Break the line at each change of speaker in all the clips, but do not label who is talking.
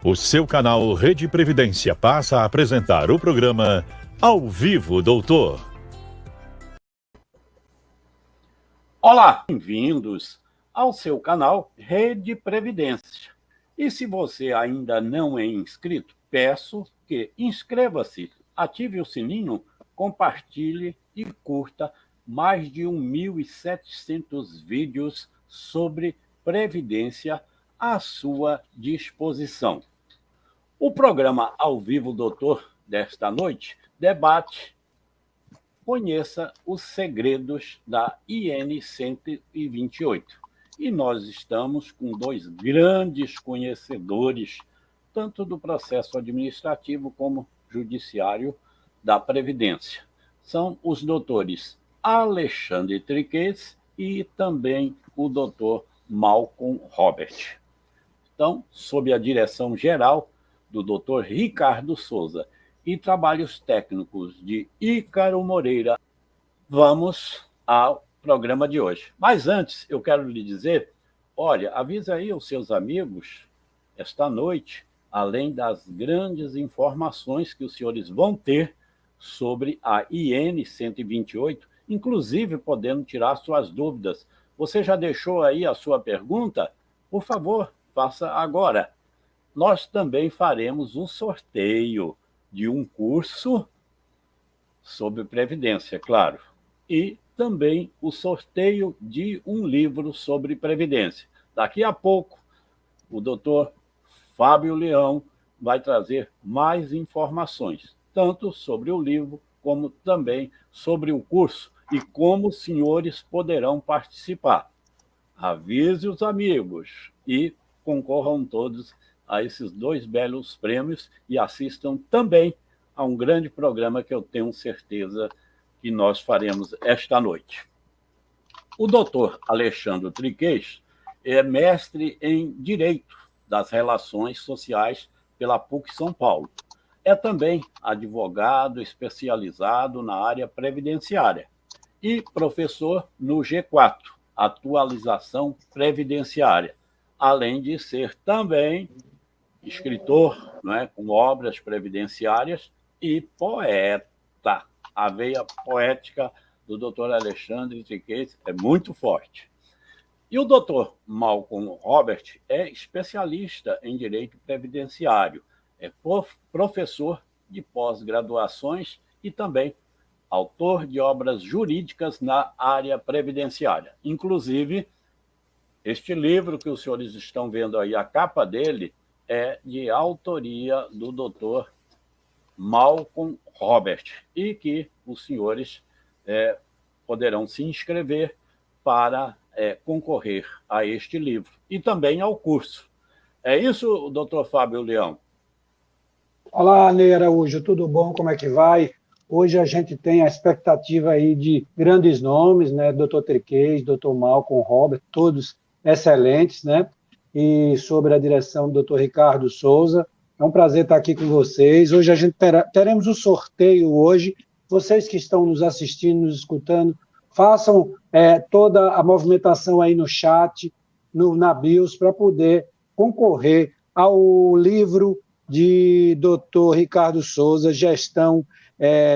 O seu canal Rede Previdência passa a apresentar o programa Ao Vivo, Doutor.
Olá, bem-vindos ao seu canal Rede Previdência. E se você ainda não é inscrito, peço que inscreva-se, ative o sininho, compartilhe e curta mais de 1.700 vídeos sobre Previdência à sua disposição. O programa Ao Vivo Doutor desta noite debate: conheça os segredos da IN 128. E nós estamos com dois grandes conhecedores, tanto do processo administrativo como judiciário da Previdência. São os doutores Alexandre Triquez e também o doutor Malcolm Robert. Então, sob a direção geral do doutor Ricardo Souza e trabalhos técnicos de Ícaro Moreira, vamos ao programa de hoje. Mas antes, eu quero lhe dizer, olha, avisa aí os seus amigos, esta noite, além das grandes informações que os senhores vão ter sobre a IN 128, inclusive podendo tirar suas dúvidas. Você já deixou aí a sua pergunta? Por favor, faça agora. Nós também faremos um sorteio de um curso sobre Previdência, claro, e também o sorteio de um livro sobre Previdência. Daqui a pouco, o doutor Fábio Leão vai trazer mais informações, tanto sobre o livro, como também sobre o curso e como os senhores poderão participar. Avise os amigos e concorram todos a esses dois belos prêmios e assistam também a um grande programa que eu tenho certeza que nós faremos esta noite. O doutor Alexandre Triquez é mestre em Direito das Relações Sociais pela PUC São Paulo. É também advogado especializado na área previdenciária e professor no G4, Atualização Previdenciária, além de ser também escritor, com obras previdenciárias e poeta. A veia poética do doutor Alexandre Triquez é muito forte. E o doutor Malcolm Robert é especialista em direito previdenciário, é professor de pós-graduações e também autor de obras jurídicas na área previdenciária. Inclusive, este livro que os senhores estão vendo aí, a capa dele, é de autoria do doutor Malcolm Robert, e que os senhores poderão se inscrever para concorrer a este livro e também ao curso. É isso, doutor Fábio Leão?
Olá, Ney Araújo, tudo bom? Como é que vai? Hoje a gente tem a expectativa aí de grandes nomes, né? Doutor Triquez, doutor Malcolm Robert, todos excelentes, né? E sobre a direção do doutor Ricardo Souza. É um prazer estar aqui com vocês. Hoje a gente teremos um sorteio hoje. Vocês que estão nos assistindo, nos escutando, façam toda a movimentação aí no chat, na BIOS, para poder concorrer ao livro de doutor Ricardo Souza, Gestão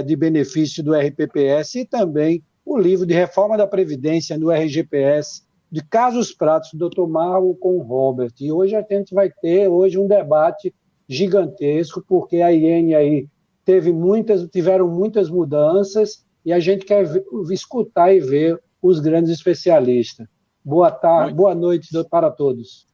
de Benefício do RPPS, e também o livro de Reforma da Previdência do RGPS, de casos práticos, do Dr. Malcolm Robert. E hoje a gente vai ter um debate gigantesco, porque a IN aí tiveram muitas mudanças e a gente quer escutar e ver os grandes especialistas. Boa noite para todos.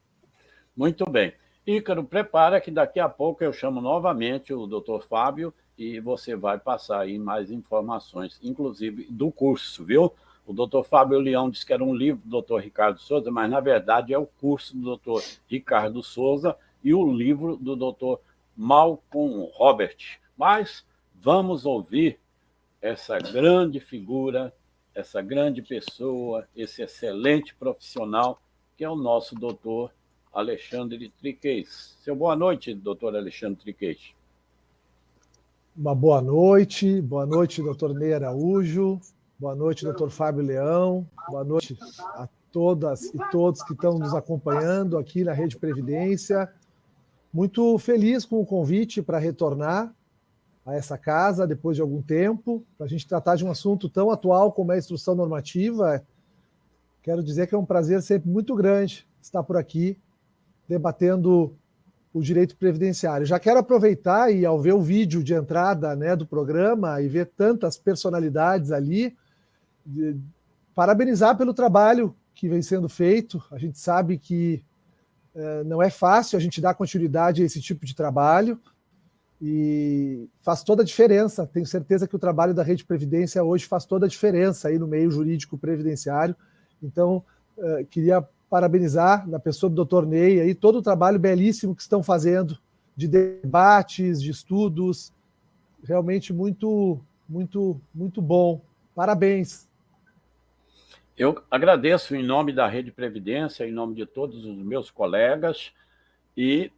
Muito bem. Ícaro, prepara que daqui a pouco eu chamo novamente o doutor Fábio e você vai passar aí mais informações, inclusive do curso, viu? O doutor Fábio Leão disse que era um livro do doutor Ricardo Souza, mas, na verdade, é o curso do doutor Ricardo Souza e o livro do doutor Malcolm Robert. Mas vamos ouvir essa grande figura, essa grande pessoa, esse excelente profissional, que é o nosso doutor Alexandre Triquez. Seu boa noite, doutor Alexandre Triquez.
Uma boa noite, doutor Ney Araújo. Boa noite, doutor Fábio Leão. Boa noite a todas e todos que estão nos acompanhando aqui na Rede Previdência. Muito feliz com o convite para retornar a essa casa depois de algum tempo, para a gente tratar de um assunto tão atual como é a instrução normativa. Quero dizer que é um prazer sempre muito grande estar por aqui debatendo o direito previdenciário. Já quero aproveitar e, ao ver o vídeo de entrada, né, do programa e ver tantas personalidades ali, parabenizar pelo trabalho que vem sendo feito. A gente sabe que não é fácil a gente dar continuidade a esse tipo de trabalho e faz toda a diferença. Tenho certeza que o trabalho da Rede Previdência hoje faz toda a diferença aí no meio jurídico previdenciário. Então, queria parabenizar, na pessoa do Dr. Ney, aí, todo o trabalho belíssimo que estão fazendo, de debates, de estudos, realmente muito, muito, muito bom. Parabéns.
Eu agradeço em nome da Rede Previdência, em nome de todos os meus colegas, e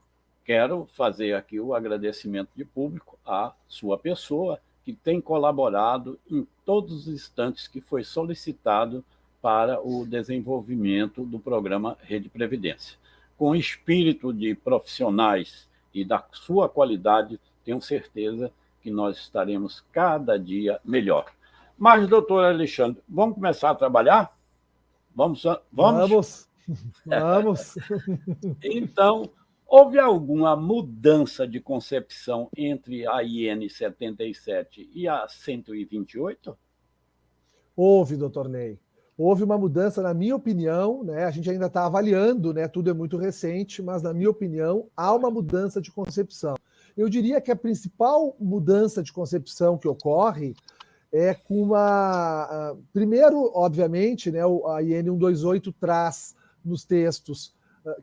quero fazer aqui o agradecimento de público à sua pessoa, que tem colaborado em todos os instantes que foi solicitado para o desenvolvimento do programa Rede Previdência. Com o espírito de profissionais e da sua qualidade, tenho certeza que nós estaremos cada dia melhor. Mas, doutor Alexandre, vamos começar a trabalhar? Vamos?
Vamos.
Então, houve alguma mudança de concepção entre a IN 77 e a 128?
Houve, doutor Ney. Houve uma mudança, na minha opinião, né? A gente ainda está avaliando, né? Tudo é muito recente, mas, na minha opinião, há uma mudança de concepção. Eu diria que a principal mudança de concepção que ocorre é com uma... Primeiro, obviamente, né, a IN 128 traz nos textos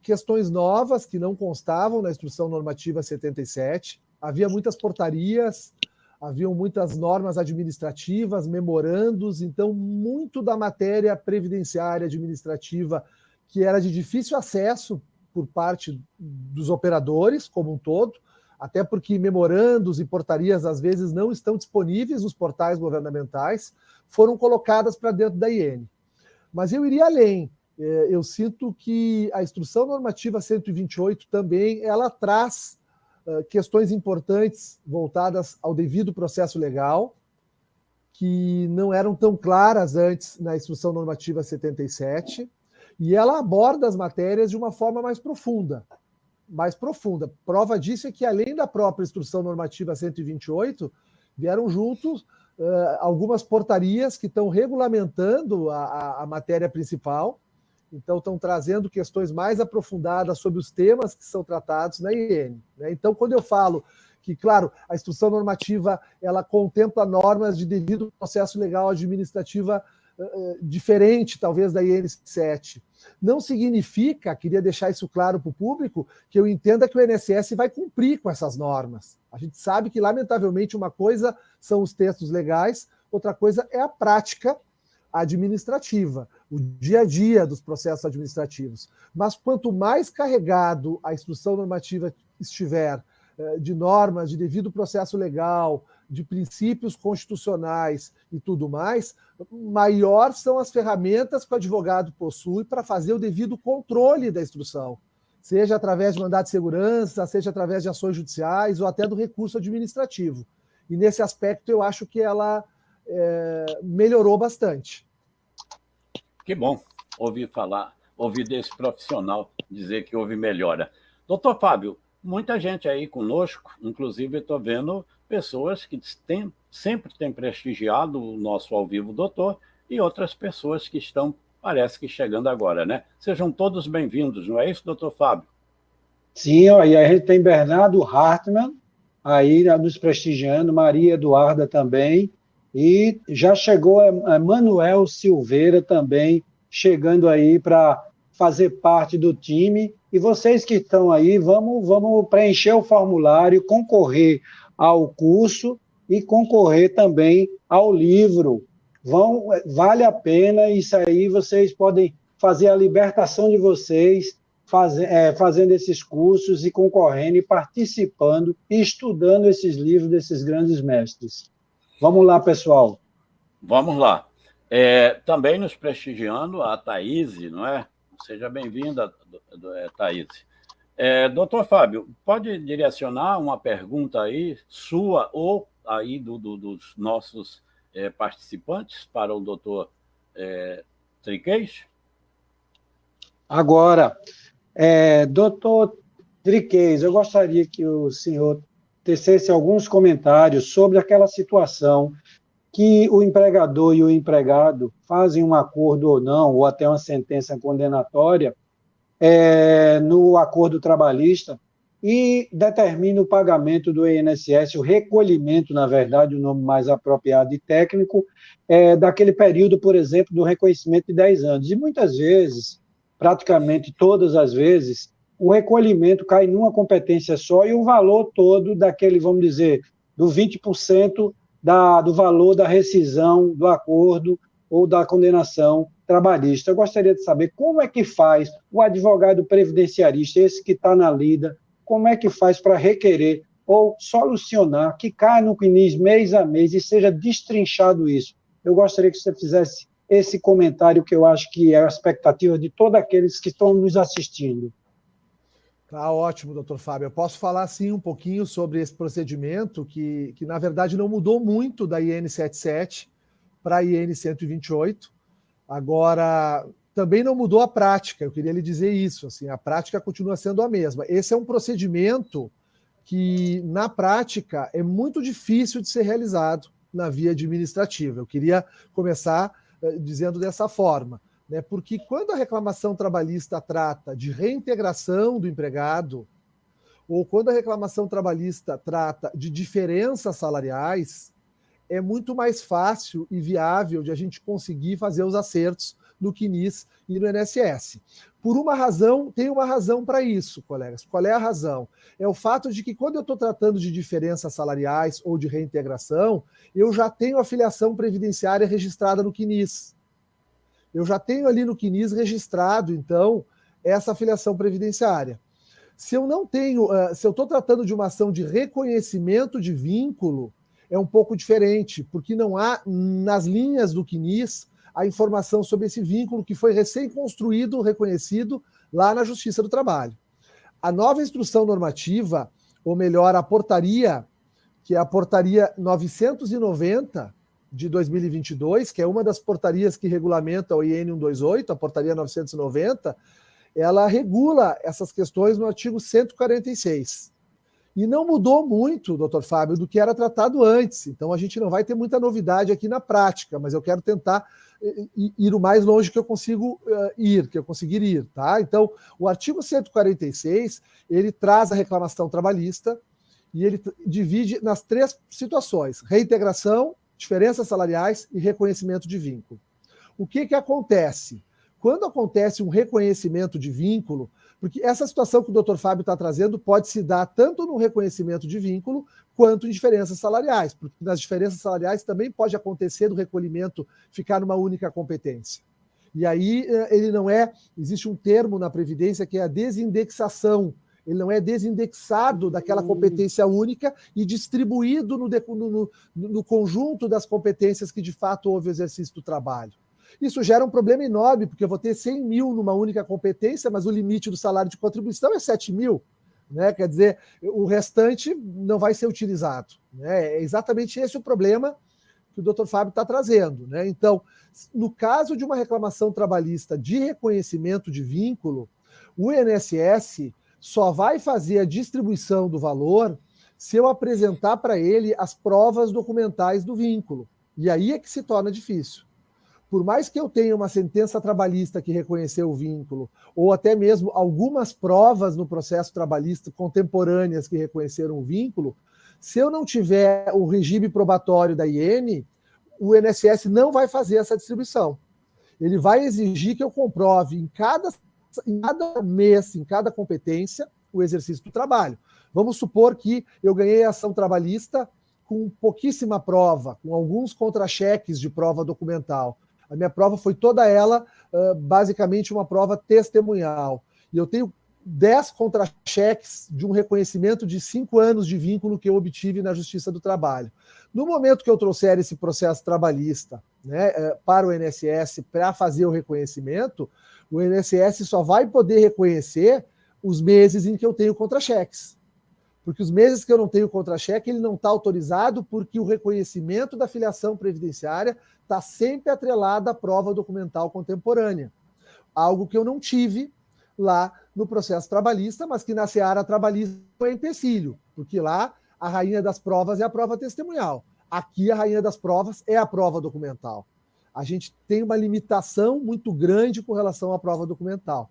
questões novas que não constavam na Instrução Normativa 77. Havia muitas portarias, haviam muitas normas administrativas, memorandos, então muito da matéria previdenciária administrativa que era de difícil acesso por parte dos operadores como um todo, até porque memorandos e portarias às vezes não estão disponíveis nos portais governamentais, foram colocadas para dentro da IN. Mas eu iria além. Eu sinto que a Instrução Normativa 128 também ela traz questões importantes voltadas ao devido processo legal, que não eram tão claras antes na Instrução Normativa 77, e ela aborda as matérias de uma forma mais profunda. Prova disso é que, além da própria Instrução Normativa 128, vieram juntos algumas portarias que estão regulamentando a matéria principal, então estão trazendo questões mais aprofundadas sobre os temas que são tratados na IN. Né? Então, quando eu falo que, claro, a Instrução Normativa ela contempla normas de devido processo legal administrativa diferente, talvez, da IN 7, não significa, queria deixar isso claro para o público, que eu entenda que o INSS vai cumprir com essas normas. A gente sabe que, lamentavelmente, uma coisa são os textos legais, outra coisa é a prática administrativa, o dia a dia dos processos administrativos. Mas quanto mais carregado a Instrução Normativa estiver de normas, de devido processo legal, de princípios constitucionais e tudo mais, maior são as ferramentas que o advogado possui para fazer o devido controle da instrução, seja através de mandado de segurança, seja através de ações judiciais ou até do recurso administrativo. E nesse aspecto eu acho que ela melhorou bastante.
Que bom ouvir desse profissional dizer que houve melhora. Doutor Fábio, muita gente aí conosco, inclusive estou vendo pessoas que sempre têm prestigiado o nosso Ao Vivo Doutor e outras pessoas que estão, parece que chegando agora, né? Sejam todos bem-vindos, não é isso, doutor Fábio?
Sim, ó, e a gente tem Bernardo Hartmann aí nos prestigiando, Maria Eduarda também, e já chegou a Manuel Silveira também, chegando aí para fazer parte do time. E vocês que estão aí, vamos preencher o formulário, concorrer ao curso e concorrer também ao livro. Vale a pena, isso aí vocês podem fazer a libertação de vocês, fazendo esses cursos e concorrendo e participando e estudando esses livros desses grandes mestres. Vamos lá, pessoal.
Vamos lá. Também nos prestigiando a Thaís, não é? Seja bem-vinda, Thaís. Doutor Fábio, pode direcionar uma pergunta aí, sua ou aí dos nossos participantes para o doutor Triquez?
Agora, doutor Triquez, eu gostaria que o senhor tecesse alguns comentários sobre aquela situação que o empregador e o empregado fazem um acordo ou não, ou até uma sentença condenatória, no acordo trabalhista, e determina o pagamento do INSS, o recolhimento, na verdade, o nome mais apropriado e técnico, daquele período, por exemplo, do reconhecimento de 10 anos. E muitas vezes, praticamente todas as vezes, o recolhimento cai numa competência só e o valor todo daquele, vamos dizer, do 20% do valor da rescisão do acordo ou da condenação trabalhista. Eu gostaria de saber como é que faz o advogado previdenciarista, esse que está na lida, como é que faz para requerer ou solucionar que caia no CNIS mês a mês e seja destrinchado isso. Eu gostaria que você fizesse esse comentário, que eu acho que é a expectativa de todos aqueles que estão nos assistindo.
Tá ótimo, doutor Fábio. Eu posso falar, sim, um pouquinho sobre esse procedimento que na verdade, não mudou muito da IN 77 para a IN 128. Agora, também não mudou a prática. Eu queria lhe dizer isso. Assim, a prática continua sendo a mesma. Esse é um procedimento que, na prática, é muito difícil de ser realizado na via administrativa. Eu queria começar dizendo dessa forma, né? Porque quando a reclamação trabalhista trata de reintegração do empregado, ou quando a reclamação trabalhista trata de diferenças salariais, é muito mais fácil e viável de a gente conseguir fazer os acertos no CNIS e no INSS. Por uma razão, tem uma razão para isso, colegas. Qual é a razão? É o fato de que quando eu estou tratando de diferenças salariais ou de reintegração, eu já tenho a filiação previdenciária registrada no CNIS. Eu já tenho ali no CNIS registrado, então, essa filiação previdenciária. Se eu não tenho, se eu estou tratando de uma ação de reconhecimento de vínculo, é um pouco diferente, porque não há nas linhas do CNIS a informação sobre esse vínculo que foi recém-construído, reconhecido lá na Justiça do Trabalho. A nova instrução normativa, ou melhor, a portaria, que é a portaria 990 de 2022, que é uma das portarias que regulamenta o IN 128, a portaria 990, ela regula essas questões no artigo 146. E não mudou muito, doutor Fábio, do que era tratado antes. Então, a gente não vai ter muita novidade aqui na prática, mas eu quero tentar ir o mais longe que eu consigo conseguir ir, tá? Então, o artigo 146, ele traz a reclamação trabalhista e ele divide nas 3 situações: reintegração, diferenças salariais e reconhecimento de vínculo. O que acontece? Quando acontece um reconhecimento de vínculo, porque essa situação que o doutor Fábio está trazendo pode se dar tanto no reconhecimento de vínculo quanto em diferenças salariais, porque nas diferenças salariais também pode acontecer do recolhimento ficar numa única competência. E aí ele não existe um termo na Previdência que é a desindexação. Ele não é desindexado daquela competência única e distribuído no conjunto das competências que de fato houve o exercício do trabalho. Isso gera um problema enorme, porque eu vou ter 100 mil numa única competência, mas o limite do salário de contribuição é 7 mil. Né? Quer dizer, o restante não vai ser utilizado. Né? É exatamente esse o problema que o doutor Fábio está trazendo. Né? Então, no caso de uma reclamação trabalhista de reconhecimento de vínculo, o INSS só vai fazer a distribuição do valor se eu apresentar para ele as provas documentais do vínculo. E aí é que se torna difícil. Por mais que eu tenha uma sentença trabalhista que reconheceu o vínculo, ou até mesmo algumas provas no processo trabalhista contemporâneas que reconheceram o vínculo, se eu não tiver o regime probatório da IN, o INSS não vai fazer essa distribuição. Ele vai exigir que eu comprove em cada mês, em cada competência, o exercício do trabalho. Vamos supor que eu ganhei a ação trabalhista com pouquíssima prova, com alguns contra-cheques de prova documental. A minha prova foi toda ela, basicamente, uma prova testemunhal. E eu tenho 10 contra-cheques de um reconhecimento de 5 anos de vínculo que eu obtive na Justiça do Trabalho. No momento que eu trouxer esse processo trabalhista, né, para o INSS para fazer o reconhecimento, o INSS só vai poder reconhecer os meses em que eu tenho contra-cheques. Porque os meses que eu não tenho contra-cheque, ele não está autorizado porque o reconhecimento da filiação previdenciária está sempre atrelado à prova documental contemporânea. Algo que eu não tive lá no processo trabalhista, mas que na seara trabalhista é empecilho, porque lá a rainha das provas é a prova testemunhal. Aqui a rainha das provas é a prova documental. A gente tem uma limitação muito grande com relação à prova documental.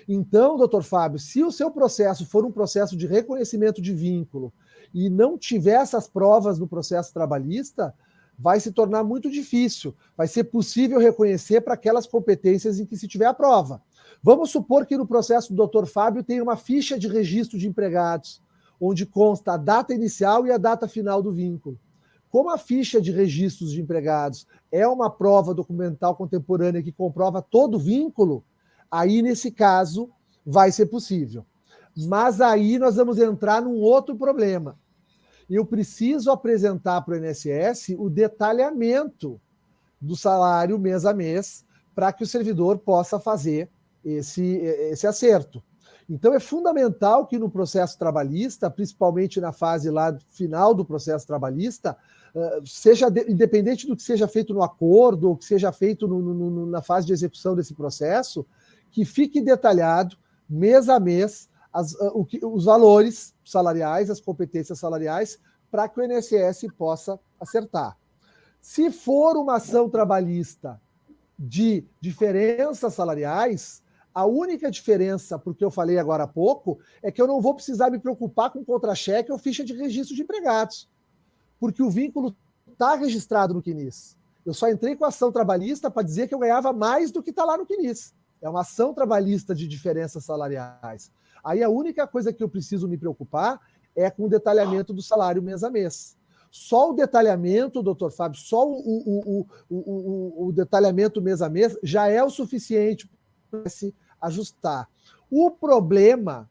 Então, doutor Fábio, se o seu processo for um processo de reconhecimento de vínculo e não tiver essas provas no processo trabalhista, vai se tornar muito difícil. Vai ser possível reconhecer para aquelas competências em que se tiver a prova. Vamos supor que no processo do doutor Fábio tem uma ficha de registro de empregados, onde consta a data inicial e a data final do vínculo. Como a ficha de registros de empregados é uma prova documental contemporânea que comprova todo o vínculo, aí, nesse caso, vai ser possível. Mas aí nós vamos entrar num outro problema. Eu preciso apresentar para o INSS o detalhamento do salário mês a mês para que o servidor possa fazer esse acerto. Então, é fundamental que no processo trabalhista, principalmente na fase lá final do processo trabalhista, seja independente do que seja feito no acordo ou que seja feito na fase de execução desse processo, que fique detalhado, mês a mês, os valores salariais, as competências salariais, para que o INSS possa acertar. Se for uma ação trabalhista de diferenças salariais, a única diferença, porque eu falei agora há pouco, é que eu não vou precisar me preocupar com contra-cheque ou ficha de registro de empregados, porque o vínculo está registrado no CNIS. Eu só entrei com a ação trabalhista para dizer que eu ganhava mais do que está lá no CNIS. É uma ação trabalhista de diferenças salariais. Aí a única coisa que eu preciso me preocupar é com o detalhamento do salário mês a mês. Só o detalhamento, doutor Fábio, só o detalhamento mês a mês já é o suficiente para se ajustar. O problema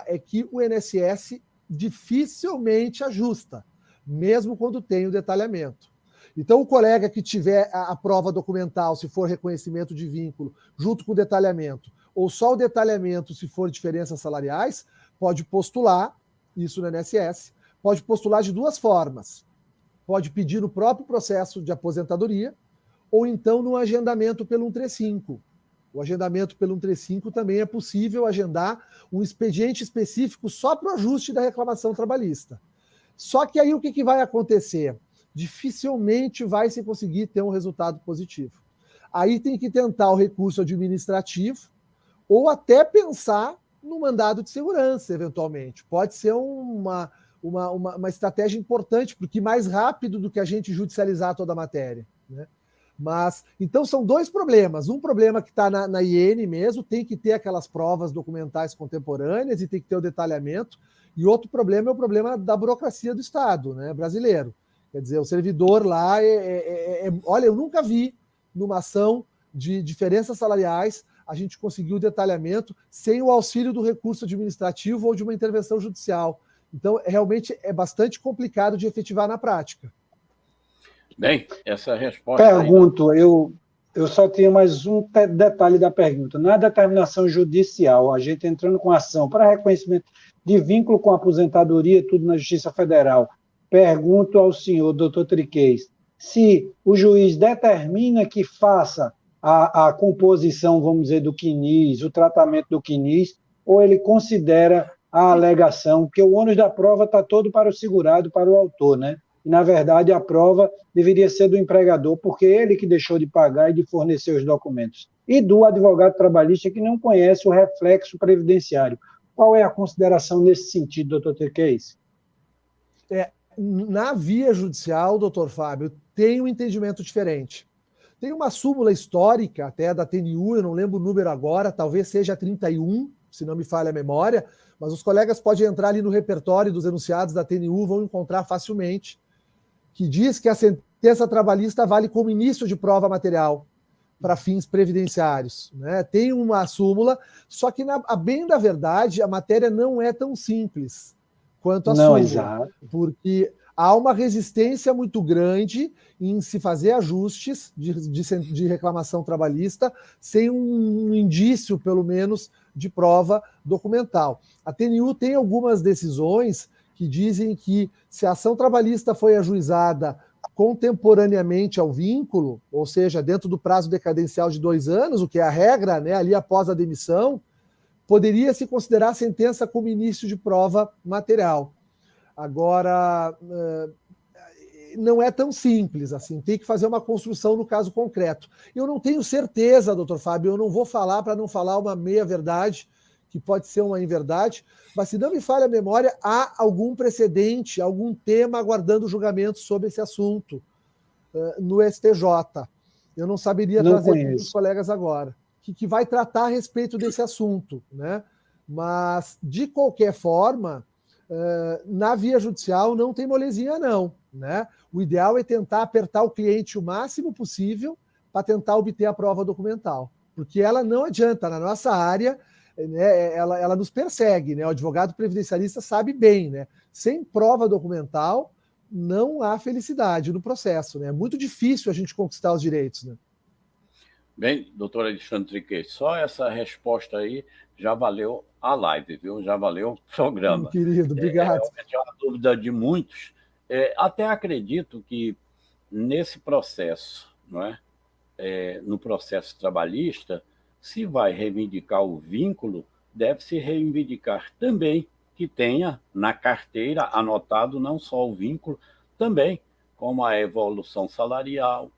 é que o INSS dificilmente ajusta, mesmo quando tem o detalhamento. Então, o colega que tiver a prova documental, se for reconhecimento de vínculo, junto com o detalhamento, ou só o detalhamento, se for diferenças salariais, pode postular, isso no INSS, pode postular de duas formas. Pode pedir no próprio processo de aposentadoria, ou então no agendamento pelo 135. O agendamento pelo 135 também é possível agendar um expediente específico só para o ajuste da reclamação trabalhista. Só que aí o que vai acontecer? Dificilmente vai se conseguir ter um resultado positivo. Aí tem que tentar o recurso administrativo ou até pensar no mandado de segurança, eventualmente. Pode ser uma estratégia importante, porque mais rápido do que a gente judicializar toda a matéria, né? Mas, então, são dois problemas. Um problema que está na IN mesmo, tem que ter aquelas provas documentais contemporâneas e tem que ter o detalhamento. E outro problema é o problema da burocracia do Estado, né, brasileiro. Quer dizer, o servidor lá olha, eu nunca vi numa ação de diferenças salariais a gente conseguir o detalhamento sem o auxílio do recurso administrativo ou de uma intervenção judicial. Então, realmente é bastante complicado de efetivar na prática.
Bem, essa resposta...
Pergunto, eu só tinha mais um detalhe da pergunta. Na determinação judicial, a gente entrando com ação para reconhecimento de vínculo com a aposentadoria, tudo na Justiça Federal, pergunto ao senhor, doutor Triquez, se o juiz determina que faça a composição, vamos dizer, do CNIS, o tratamento do CNIS, ou ele considera a alegação, que o ônus da prova está todo para o segurado, para o autor, né? E, na verdade, a prova deveria ser do empregador, porque ele que deixou de pagar e de fornecer os documentos. E do advogado trabalhista que não conhece o reflexo previdenciário. Qual é a consideração nesse sentido, doutor Triquez?
Na via judicial, doutor Fábio, tem um entendimento diferente. Tem uma súmula histórica, até da TNU, eu não lembro o número agora, talvez seja 31, se não me falha a memória, mas os colegas podem entrar ali no repertório dos enunciados da TNU, vão encontrar facilmente, que diz que a sentença trabalhista vale como início de prova material para fins previdenciários, né? Tem uma súmula, só que, a bem da verdade, a matéria não é tão simples quanto a súmula. Exato. Porque há uma resistência muito grande em se fazer ajustes de reclamação trabalhista sem um indício, pelo menos, de prova documental. A TNU tem algumas decisões que dizem que se a ação trabalhista foi ajuizada contemporaneamente ao vínculo, ou seja, dentro do prazo decadencial de 2 anos, o que é a regra, né, ali após a demissão, poderia se considerar a sentença como início de prova material. Agora, não é tão simples assim, tem que fazer uma construção no caso concreto. Eu não tenho certeza, doutor Fábio, eu não vou falar para não falar uma meia-verdade, que pode ser uma inverdade, mas se não me falha a memória, há algum precedente, algum tema aguardando julgamento sobre esse assunto no STJ. Eu não saberia trazer para os colegas agora, que vai tratar a respeito desse assunto, né? Mas, de qualquer forma, na via judicial não tem molezinha, não, né? O ideal é tentar apertar o cliente o máximo possível para tentar obter a prova documental, porque ela não adianta, na nossa área, né, ela nos persegue, né? O advogado previdenciarista sabe bem, né? Sem prova documental não há felicidade no processo, né? É muito difícil a gente conquistar os direitos, né?
Bem, doutor Alexandre Triquet, só essa resposta aí já valeu a live, viu? Já valeu o programa.
Querido, obrigado.
É uma dúvida de muitos. Até acredito que nesse processo, não é? No processo trabalhista, se vai reivindicar o vínculo, deve-se reivindicar também que tenha na carteira anotado não só o vínculo, também como a evolução salarial,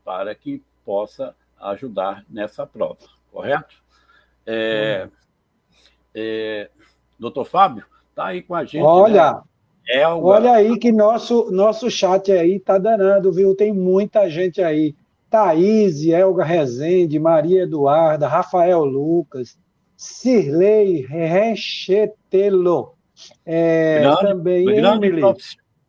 para que possa ajudar nessa prova, correto? Doutor Fábio, está aí com a gente.
Olha,
né? Elga.
Olha aí que nosso chat aí tá danado, viu? Tem muita gente aí. Thaís, Elga Rezende, Maria Eduarda, Rafael Lucas, Cirlei Rechetelo, também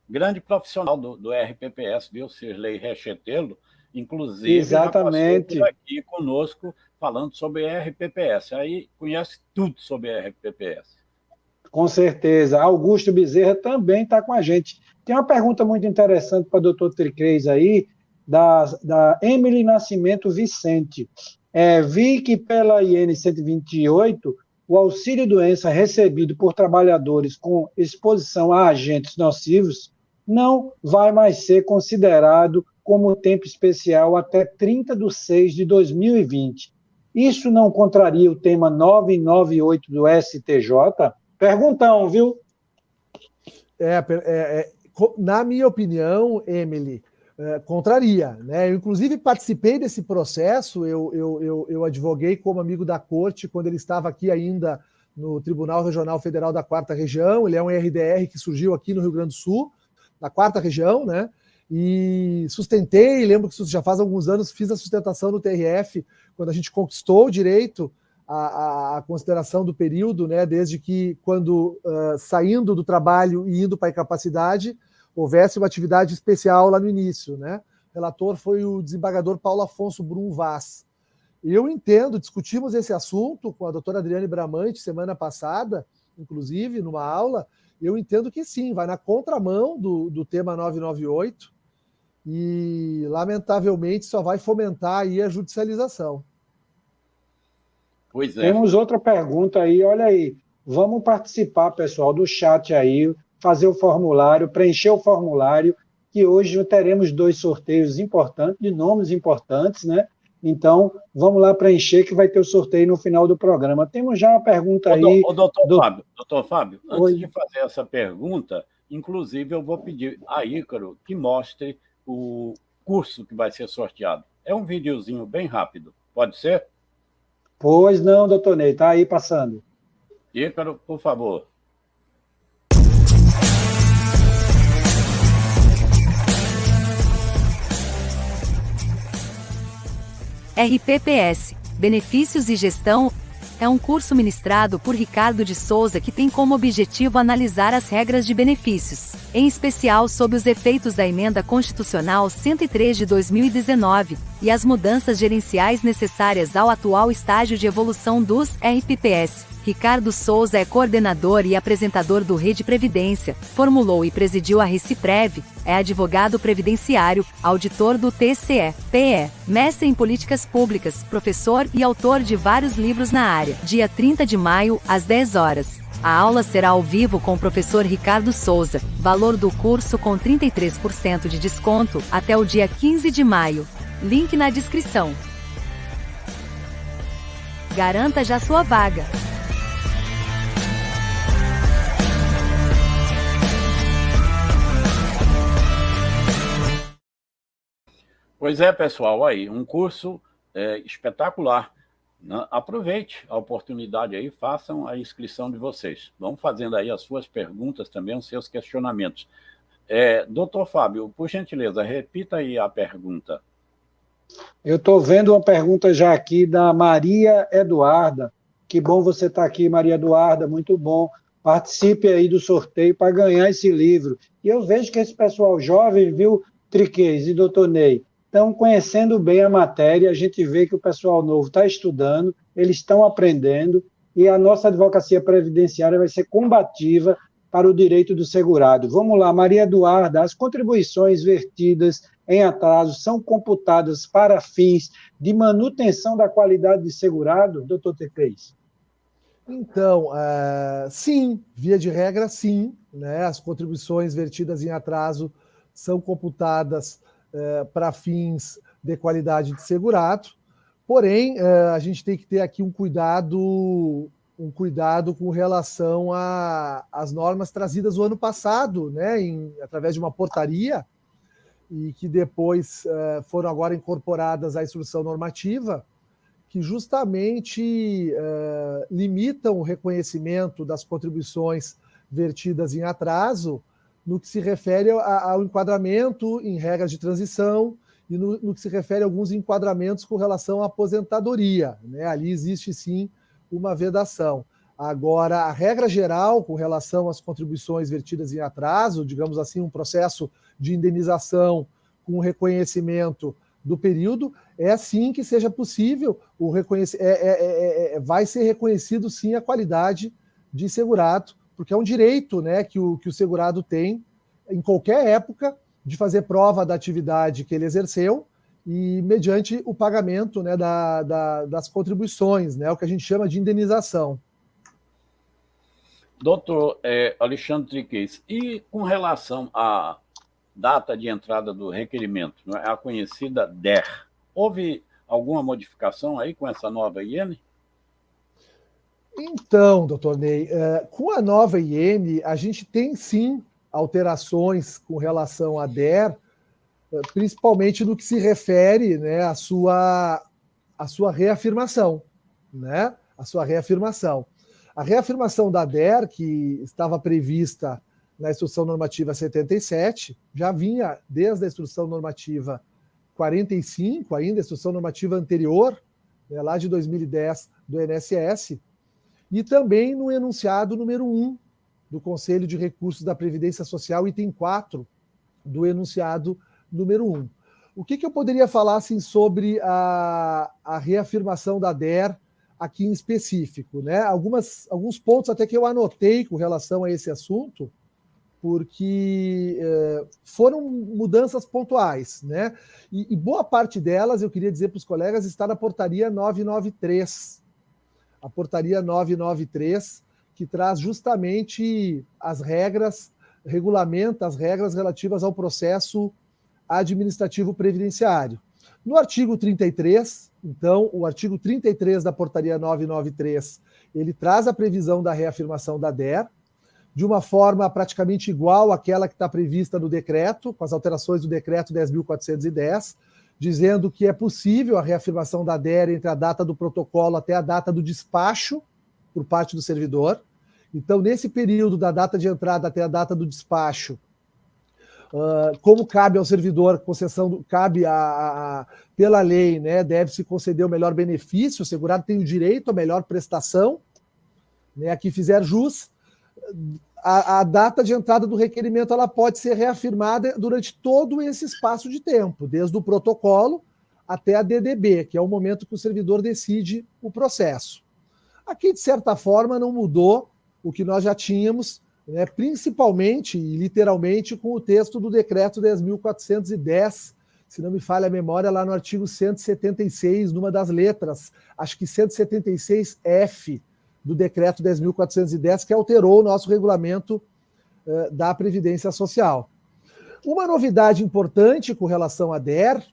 grande profissional do RPPS, viu, Cirlei Rechetelo, inclusive
exatamente.
Já passou por aqui conosco falando sobre RPPS, aí conhece tudo sobre RPPS.
Com certeza. Augusto Bezerra também está com a gente. Tem uma pergunta muito interessante para o doutor Tricreis aí, da Emily Nascimento Vicente. Vi que pela IN 128, o auxílio-doença recebido por trabalhadores com exposição a agentes nocivos não vai mais ser considerado como tempo especial até 30/6/2020. Isso não contraria o tema 998 do STJ? Perguntão, viu?
Na minha opinião, Emily, contraria, né? Eu, inclusive, participei desse processo, eu advoguei como amigo da corte quando ele estava aqui ainda no Tribunal Regional Federal da 4ª Região, ele é um RDR que surgiu aqui no Rio Grande do Sul, da 4ª Região, né? E sustentei, lembro que já faz alguns anos, fiz a sustentação no TRF, quando a gente conquistou o direito à consideração do período, né? Desde que, quando saindo do trabalho e indo para a incapacidade, houvesse uma atividade especial lá no início, né? O relator foi o desembargador Paulo Afonso Brum Vaz. Eu entendo, discutimos esse assunto com a doutora Adriane Bramante semana passada, inclusive, numa aula, eu entendo que sim, vai na contramão do tema 998 e, lamentavelmente, só vai fomentar aí a judicialização.
Pois é.
Temos outra pergunta aí, olha aí. Vamos participar, pessoal, do chat aí, fazer o formulário, preencher o formulário, que hoje teremos 2 sorteios importantes, de nomes importantes, né? Então, vamos lá preencher, que vai ter o sorteio no final do programa. Temos já uma pergunta aí...
Doutor Fábio, antes de fazer essa pergunta, inclusive eu vou pedir a Ícaro que mostre o curso que vai ser sorteado. É um videozinho bem rápido, pode ser?
Pois não, doutor Ney, está aí passando.
Ícaro, por favor.
RPPS, Benefícios e Gestão, é um curso ministrado por Ricardo de Souza que tem como objetivo analisar as regras de benefícios, em especial sob os efeitos da Emenda Constitucional 103 de 2019, e as mudanças gerenciais necessárias ao atual estágio de evolução dos RPPS. Ricardo Souza é coordenador e apresentador do Rede Previdência, formulou e presidiu a Reciprev, é advogado previdenciário, auditor do TCE-PE, mestre em políticas públicas, professor e autor de vários livros na área. Dia 30 de maio, às 10 horas. A aula será ao vivo com o professor Ricardo Souza, valor do curso com 33% de desconto, até o dia 15 de maio. Link na descrição. Garanta já sua vaga.
Pois é, pessoal, aí, um curso espetacular. Né? Aproveite a oportunidade aí, façam a inscrição de vocês. Vão fazendo aí as suas perguntas também, os seus questionamentos. Doutor Fábio, por gentileza, repita aí a pergunta.
Eu estou vendo uma pergunta já aqui da Maria Eduarda. Que bom você estar aqui, Maria Eduarda, muito bom. Participe aí do sorteio para ganhar esse livro. E eu vejo que esse pessoal jovem, viu, Triquez e doutor Ney, estão conhecendo bem a matéria, a gente vê que o pessoal novo está estudando, eles estão aprendendo, e a nossa advocacia previdenciária vai ser combativa para o direito do segurado. Vamos lá, Maria Eduarda, as contribuições vertidas em atraso são computadas para fins de manutenção da qualidade de segurado, doutor Triquez?
Então, sim, via de regra, sim, né? As contribuições vertidas em atraso são computadas para fins de qualidade de segurado, porém, a gente tem que ter aqui um cuidado com relação às normas trazidas o ano passado, né, através de uma portaria, e que depois foram agora incorporadas à instrução normativa, que justamente limitam o reconhecimento das contribuições vertidas em atraso no que se refere ao enquadramento em regras de transição e no que se refere a alguns enquadramentos com relação à aposentadoria, né? Ali existe, sim, uma vedação. Agora, a regra geral com relação às contribuições vertidas em atraso, digamos assim, um processo de indenização com reconhecimento do período, é assim que seja possível, vai ser reconhecido, sim, a qualidade de segurado, porque é um direito, né, que o segurado tem, em qualquer época, de fazer prova da atividade que ele exerceu e mediante o pagamento, né, das contribuições, né, o que a gente chama de indenização.
Doutor Alexandre Triquez, e com relação à data de entrada do requerimento, não é? A conhecida DER, houve alguma modificação aí com essa nova IN?
Então, doutor Ney, com a nova IN, a gente tem sim alterações com relação à DER, principalmente no que se refere, né, à sua reafirmação, né? A sua reafirmação. A reafirmação da DER, que estava prevista na Instrução Normativa 77, já vinha desde a Instrução Normativa 45, ainda a Instrução Normativa anterior, né, lá de 2010, do INSS, e também no enunciado número 1 do Conselho de Recursos da Previdência Social, item 4 do enunciado número 1. O que eu poderia falar assim, sobre a reafirmação da DER aqui em específico, né? Alguns pontos até que eu anotei com relação a esse assunto, porque foram mudanças pontuais, né? E boa parte delas, eu queria dizer para os colegas, está na portaria 993. A portaria 993, que traz justamente as regras, regulamenta as regras relativas ao processo administrativo previdenciário. No artigo 33, então, o artigo 33 da portaria 993, ele traz a previsão da reafirmação da DER, de uma forma praticamente igual àquela que está prevista no decreto, com as alterações do decreto 10.410, dizendo que é possível a reafirmação da DER entre a data do protocolo até a data do despacho por parte do servidor. Então, nesse período da data de entrada até a data do despacho, como cabe ao servidor concessão, cabe pela lei, né, deve-se conceder o melhor benefício, o segurado tem o direito à melhor prestação, né, a que fizer jus. A data de entrada do requerimento ela pode ser reafirmada durante todo esse espaço de tempo, desde o protocolo até a DDB, que é o momento que o servidor decide o processo. Aqui, de certa forma, não mudou o que nós já tínhamos, né, principalmente e literalmente com o texto do decreto 10.410, se não me falha a memória, lá no artigo 176, numa das letras, acho que 176F do decreto 10.410, que alterou o nosso regulamento da Previdência Social. Uma novidade importante com relação à DER,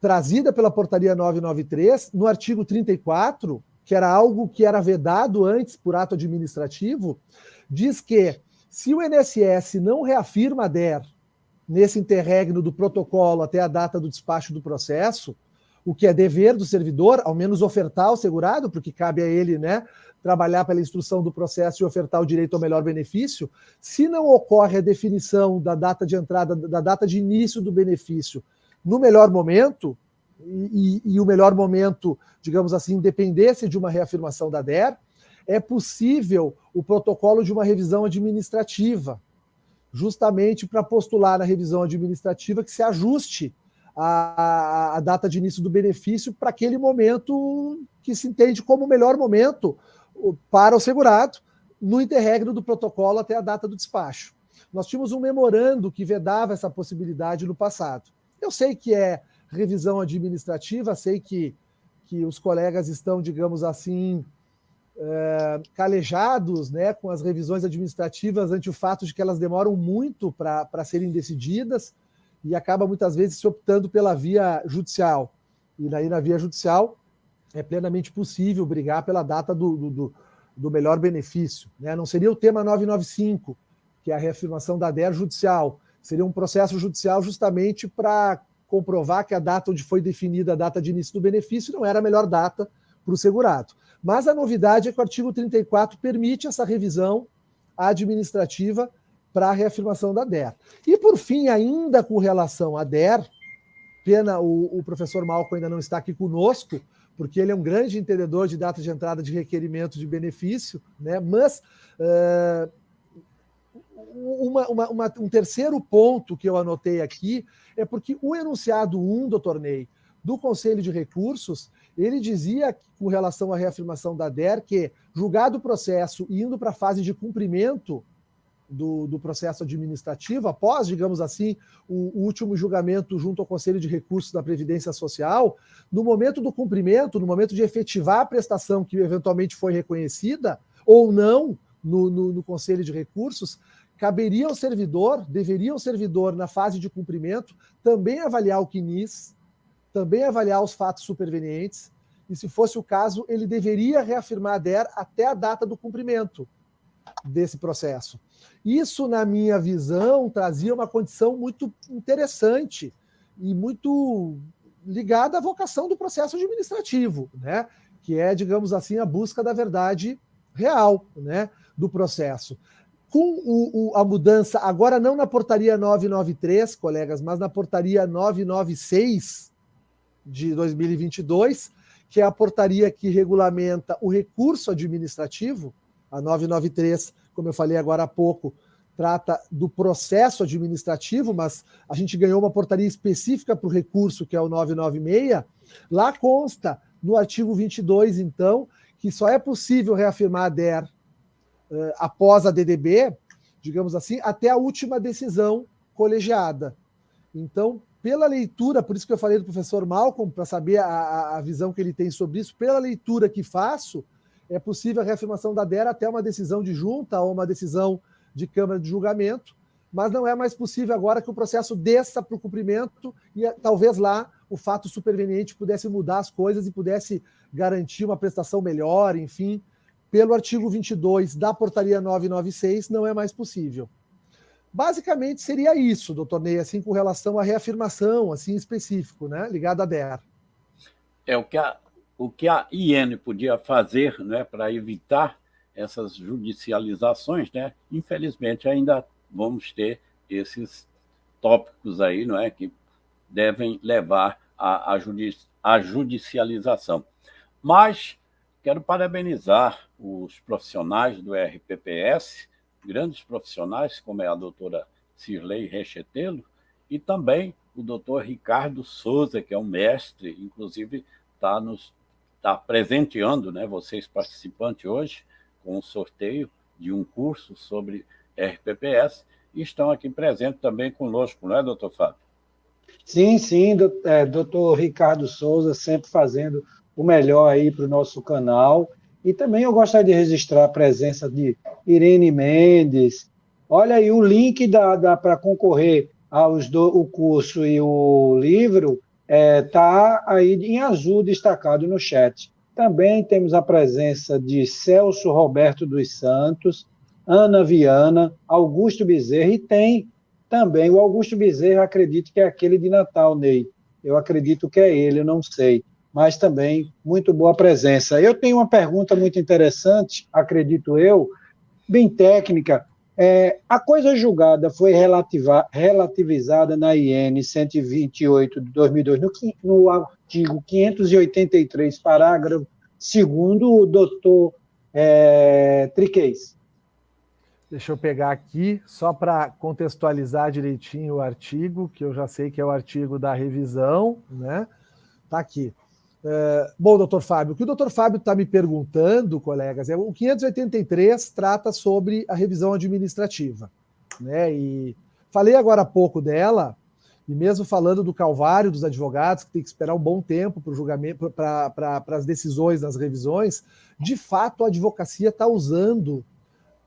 trazida pela portaria 993, no artigo 34, que era algo que era vedado antes por ato administrativo, diz que se o INSS não reafirma a DER nesse interregno do protocolo até a data do despacho do processo, o que é dever do servidor, ao menos ofertar ao segurado, porque cabe a ele, né, trabalhar pela instrução do processo e ofertar o direito ao melhor benefício, se não ocorre a definição da data de entrada, da data de início do benefício no melhor momento, e o melhor momento, digamos assim, dependesse de uma reafirmação da DER, é possível o protocolo de uma revisão administrativa, justamente para postular na revisão administrativa que se ajuste a data de início do benefício para aquele momento que se entende como o melhor momento para o segurado, no interregno do protocolo até a data do despacho. Nós tínhamos um memorando que vedava essa possibilidade no passado. Eu sei que é revisão administrativa, sei que os colegas estão, digamos assim, calejados, né, com as revisões administrativas ante o fato de que elas demoram muito para serem decididas e acaba muitas vezes se optando pela via judicial. E daí na via judicial é plenamente possível brigar pela data do melhor benefício, né? Não seria o tema 995, que é a reafirmação da DER judicial, seria um processo judicial justamente para comprovar que a data onde foi definida a data de início do benefício não era a melhor data para o segurado. Mas a novidade é que o artigo 34 permite essa revisão administrativa para a reafirmação da DER. E, por fim, ainda com relação à DER, pena o professor Malcolm ainda não está aqui conosco, porque ele é um grande entendedor de data de entrada de requerimento de benefício, né? Mas um terceiro ponto que eu anotei aqui é porque o enunciado 1, doutor Ney, do Conselho de Recursos, ele dizia, com relação à reafirmação da DER, que, julgado o processo e indo para a fase de cumprimento do processo administrativo, após, digamos assim, o último julgamento junto ao Conselho de Recursos da Previdência Social, no momento do cumprimento, no momento de efetivar a prestação que eventualmente foi reconhecida, ou não, no Conselho de Recursos, caberia ao servidor, deveria o servidor, na fase de cumprimento, também avaliar o CNIS, também avaliar os fatos supervenientes, e, se fosse o caso, ele deveria reafirmar a DER até a data do cumprimento desse processo. Isso, na minha visão, trazia uma condição muito interessante e muito ligada à vocação do processo administrativo, né? Que é, digamos assim, a busca da verdade real, né, do processo. Com a mudança, agora não na portaria 993, colegas, mas na portaria 996 de 2022, que é a portaria que regulamenta o recurso administrativo. A 993, como eu falei agora há pouco, trata do processo administrativo, mas a gente ganhou uma portaria específica para o recurso, que é o 996. Lá consta, no artigo 22, então, que só é possível reafirmar a DER após a DDB, digamos assim, até a última decisão colegiada. Então, pela leitura, por isso que eu falei do professor Malcolm, para saber a visão que ele tem sobre isso, pela leitura que faço, é possível a reafirmação da DER até uma decisão de junta ou uma decisão de Câmara de Julgamento, mas não é mais possível agora que o processo desça para o cumprimento e talvez lá o fato superveniente pudesse mudar as coisas e pudesse garantir uma prestação melhor, enfim. Pelo artigo 22 da portaria 996, não é mais possível. Basicamente seria isso, doutor Ney, assim, com relação à reafirmação, assim, específico, né, ligado à DER.
O que a IN podia fazer, né, para evitar essas judicializações, né, infelizmente ainda vamos ter esses tópicos aí, não é, que devem levar à judicialização. Mas quero parabenizar os profissionais do RPPS, grandes profissionais, como é a doutora Cirlei Rechetelo, e também o doutor Ricardo Souza, que é um mestre, inclusive está nos está presenteando, né, vocês participantes hoje com um sorteio de um curso sobre RPPS e estão aqui presentes também conosco, não é, doutor Fábio?
Sim, doutor Ricardo Souza, sempre fazendo o melhor aí para o nosso canal. E também eu gostaria de registrar a presença de Irene Mendes. Olha aí, o link para concorrer o curso e o livro está aí em azul destacado no chat. Também temos a presença de Celso Roberto dos Santos, Ana Viana, Augusto Bezerra, e tem também o Augusto Bezerra, acredito que é aquele de Natal, Ney. Eu acredito que é ele, eu não sei. Mas também muito boa presença. Eu tenho uma pergunta muito interessante, acredito eu, bem técnica. A coisa julgada foi relativizada na IN 128 de 2002, no artigo 583, parágrafo 2º, doutor Triquez.
Deixa eu pegar aqui, só para contextualizar direitinho o artigo, que eu já sei que é o artigo da revisão, né? Está aqui. Bom, doutor Fábio, o que o doutor Fábio está me perguntando, colegas, o 583 trata sobre a revisão administrativa, né? E falei agora há pouco dela, e mesmo falando do calvário dos advogados, que tem que esperar um bom tempo para o julgamento, para as decisões das revisões, de fato a advocacia está usando,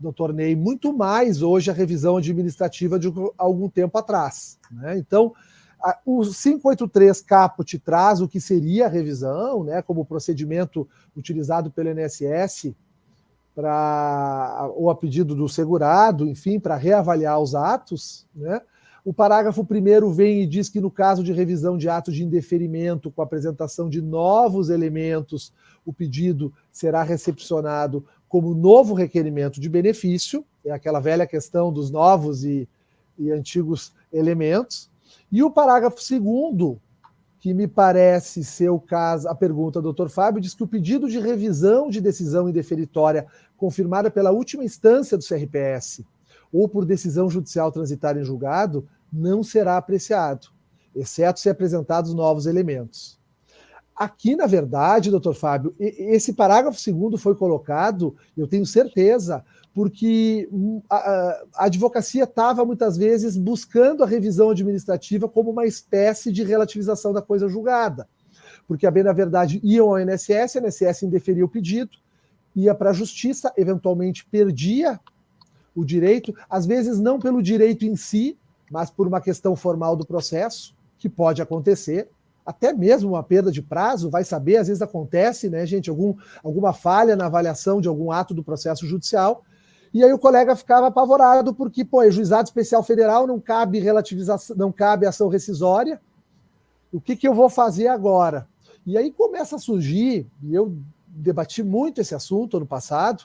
doutor Ney, muito mais hoje a revisão administrativa de algum tempo atrás, né? Então, o 583 caput traz o que seria a revisão, né, como procedimento utilizado pelo INSS ou a pedido do segurado, enfim, para reavaliar os atos, né? O parágrafo 1º vem e diz que no caso de revisão de atos de indeferimento com apresentação de novos elementos, o pedido será recepcionado como novo requerimento de benefício, é aquela velha questão dos novos e antigos elementos. E o parágrafo 2º, que me parece ser o caso, a pergunta do Dr. Fábio, diz que o pedido de revisão de decisão indeferitória confirmada pela última instância do CRPS ou por decisão judicial transitária em julgado não será apreciado, exceto se apresentados novos elementos. Aqui, na verdade, doutor Fábio, esse parágrafo 2º foi colocado, eu tenho certeza, porque a advocacia estava, muitas vezes, buscando a revisão administrativa como uma espécie de relativização da coisa julgada. Porque, bem na verdade, iam ao INSS, o INSS indeferia o pedido, ia para a justiça, eventualmente perdia o direito, às vezes não pelo direito em si, mas por uma questão formal do processo, que pode acontecer, até mesmo uma perda de prazo, vai saber, às vezes acontece, né, gente, alguma falha na avaliação de algum ato do processo judicial, e aí o colega ficava apavorado porque, é juizado especial federal, não cabe relativização, não cabe ação rescisória, o que eu vou fazer agora? E aí começa a surgir, e eu debati muito esse assunto ano passado,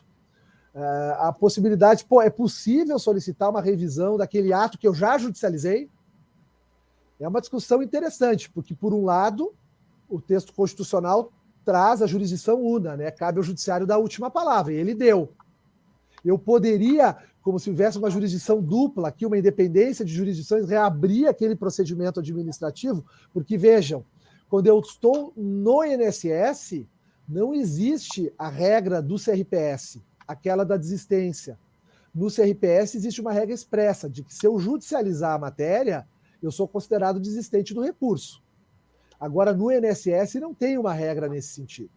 a possibilidade, é possível solicitar uma revisão daquele ato que eu já judicializei? É uma discussão interessante, porque, por um lado, o texto constitucional traz a jurisdição una, né? Cabe ao judiciário dar a última palavra, e ele deu. Eu poderia, como se houvesse uma jurisdição dupla aqui, uma independência de jurisdições, reabrir aquele procedimento administrativo, porque, vejam, quando eu estou no INSS, não existe a regra do CRPS, aquela da desistência. No CRPS existe uma regra expressa de que se eu judicializar a matéria, eu sou considerado desistente do recurso. Agora, no INSS não tem uma regra nesse sentido.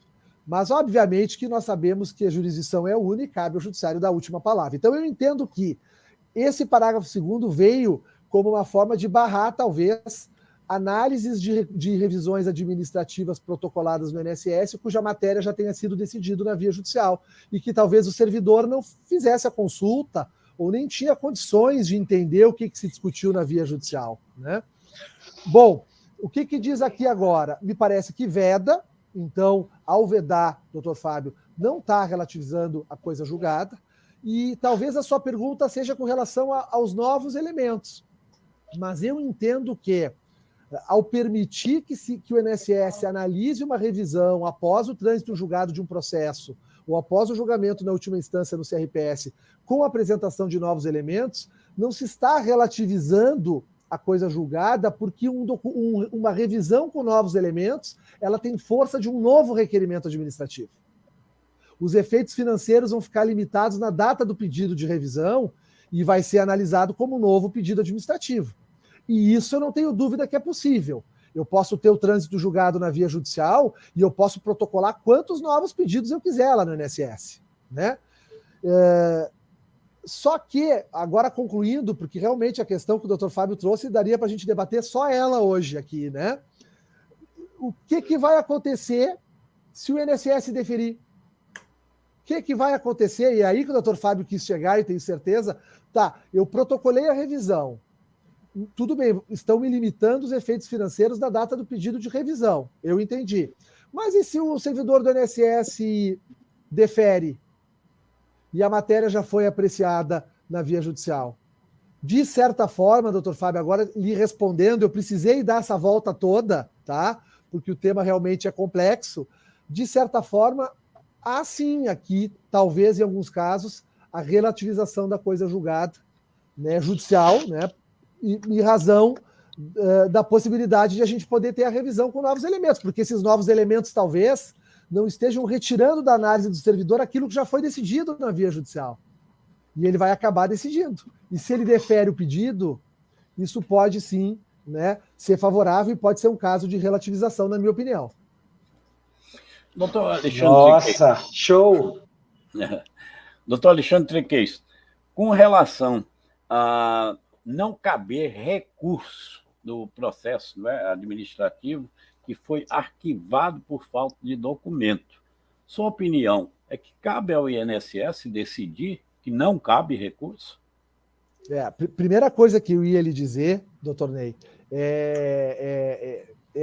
Mas, obviamente, que nós sabemos que a jurisdição é única e cabe ao judiciário dar a última palavra. Então, eu entendo que esse parágrafo 2º veio como uma forma de barrar, talvez, análises de revisões administrativas protocoladas no INSS, cuja matéria já tenha sido decidida na via judicial, e que talvez o servidor não fizesse a consulta ou nem tinha condições de entender o que se discutiu na via judicial, né? Bom, o que diz aqui agora? Me parece que veda, então, ao vedar, doutor Fábio, não está relativizando a coisa julgada, e talvez a sua pergunta seja com relação aos novos elementos. Mas eu entendo que, ao permitir que o INSS analise uma revisão após o trânsito julgado de um processo, ou após o julgamento na última instância no CRPS, com a apresentação de novos elementos, não se está relativizando a coisa julgada, porque uma revisão com novos elementos, ela tem força de um novo requerimento administrativo. Os efeitos financeiros vão ficar limitados na data do pedido de revisão e vai ser analisado como um novo pedido administrativo. E isso eu não tenho dúvida que é possível. Eu posso ter o trânsito julgado na via judicial e eu posso protocolar quantos novos pedidos eu quiser lá no INSS, né? Só que, agora concluindo, porque realmente a questão que o Dr. Fábio trouxe daria para a gente debater só ela hoje aqui, né? O que vai acontecer se o INSS deferir? O que vai acontecer? E é aí que o Dr. Fábio quis chegar, e tenho certeza, tá, eu protocolei a revisão. Tudo bem, estão me limitando os efeitos financeiros da data do pedido de revisão. Eu entendi. Mas e se o servidor do INSS defere e a matéria já foi apreciada na via judicial? De certa forma, doutor Fábio, agora lhe respondendo, eu precisei dar essa volta toda, tá? Porque o tema realmente é complexo. De certa forma, há sim aqui, talvez em alguns casos, a relativização da coisa julgada, né, judicial, né, em razão da possibilidade de a gente poder ter a revisão com novos elementos, porque esses novos elementos talvez não estejam retirando da análise do servidor aquilo que já foi decidido na via judicial. E ele vai acabar decidindo. E se ele defere o pedido, isso pode sim, né, ser favorável e pode ser um caso de relativização, na minha opinião.
Doutor Alexandre
Nossa, show!
Doutor Alexandre Trequês, com relação a não caber recurso do processo, né, administrativo que foi arquivado por falta de documento, sua opinião é que cabe ao INSS decidir que não cabe recurso?
Primeira coisa que eu ia lhe dizer, doutor Ney,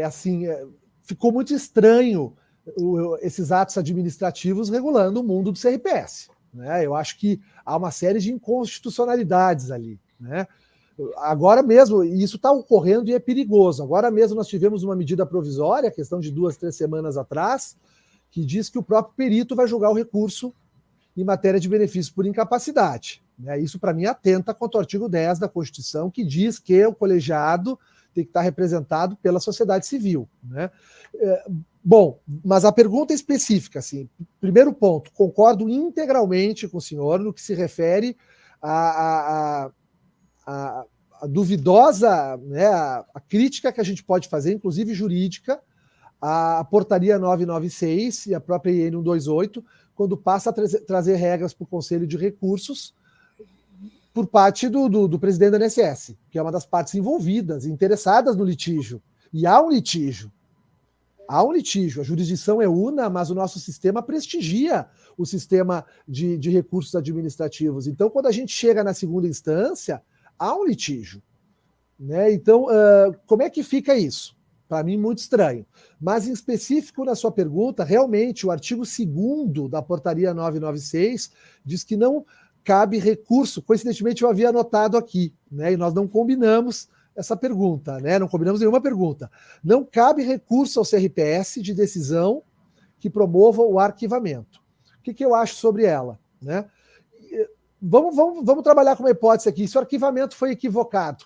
assim, ficou muito estranho esses atos administrativos regulando o mundo do CRPS, né? Eu acho que há uma série de inconstitucionalidades ali, né? Agora mesmo, e isso está ocorrendo e é perigoso. Agora mesmo nós tivemos uma medida provisória, questão de 2, 3 semanas atrás, que diz que o próprio perito vai julgar o recurso em matéria de benefício por incapacidade, né? Isso, para mim, atenta contra o artigo 10 da Constituição, que diz que o colegiado tem que estar representado pela sociedade civil, né? Bom, mas a pergunta específica, assim, primeiro ponto, concordo integralmente com o senhor no que se refere a duvidosa, né, a crítica que a gente pode fazer, inclusive jurídica, à portaria 996 e à própria IN 128, quando passa a trazer regras para o Conselho de Recursos por parte do presidente do INSS, que é uma das partes envolvidas, interessadas no litígio. E há um litígio. Há um litígio, a jurisdição é una, mas o nosso sistema prestigia o sistema de recursos administrativos. Então, quando a gente chega na segunda instância, há um litígio, né? Então, como é que fica isso? Para mim, muito estranho. Mas, em específico, na sua pergunta, realmente, o artigo 2º da portaria 996 diz que não cabe recurso. Coincidentemente, eu havia anotado aqui, né? E nós não combinamos essa pergunta, né? Não combinamos nenhuma pergunta. Não cabe recurso ao CRPS de decisão que promova o arquivamento. O que eu acho sobre ela, né? Vamos trabalhar com uma hipótese aqui. Se o arquivamento foi equivocado,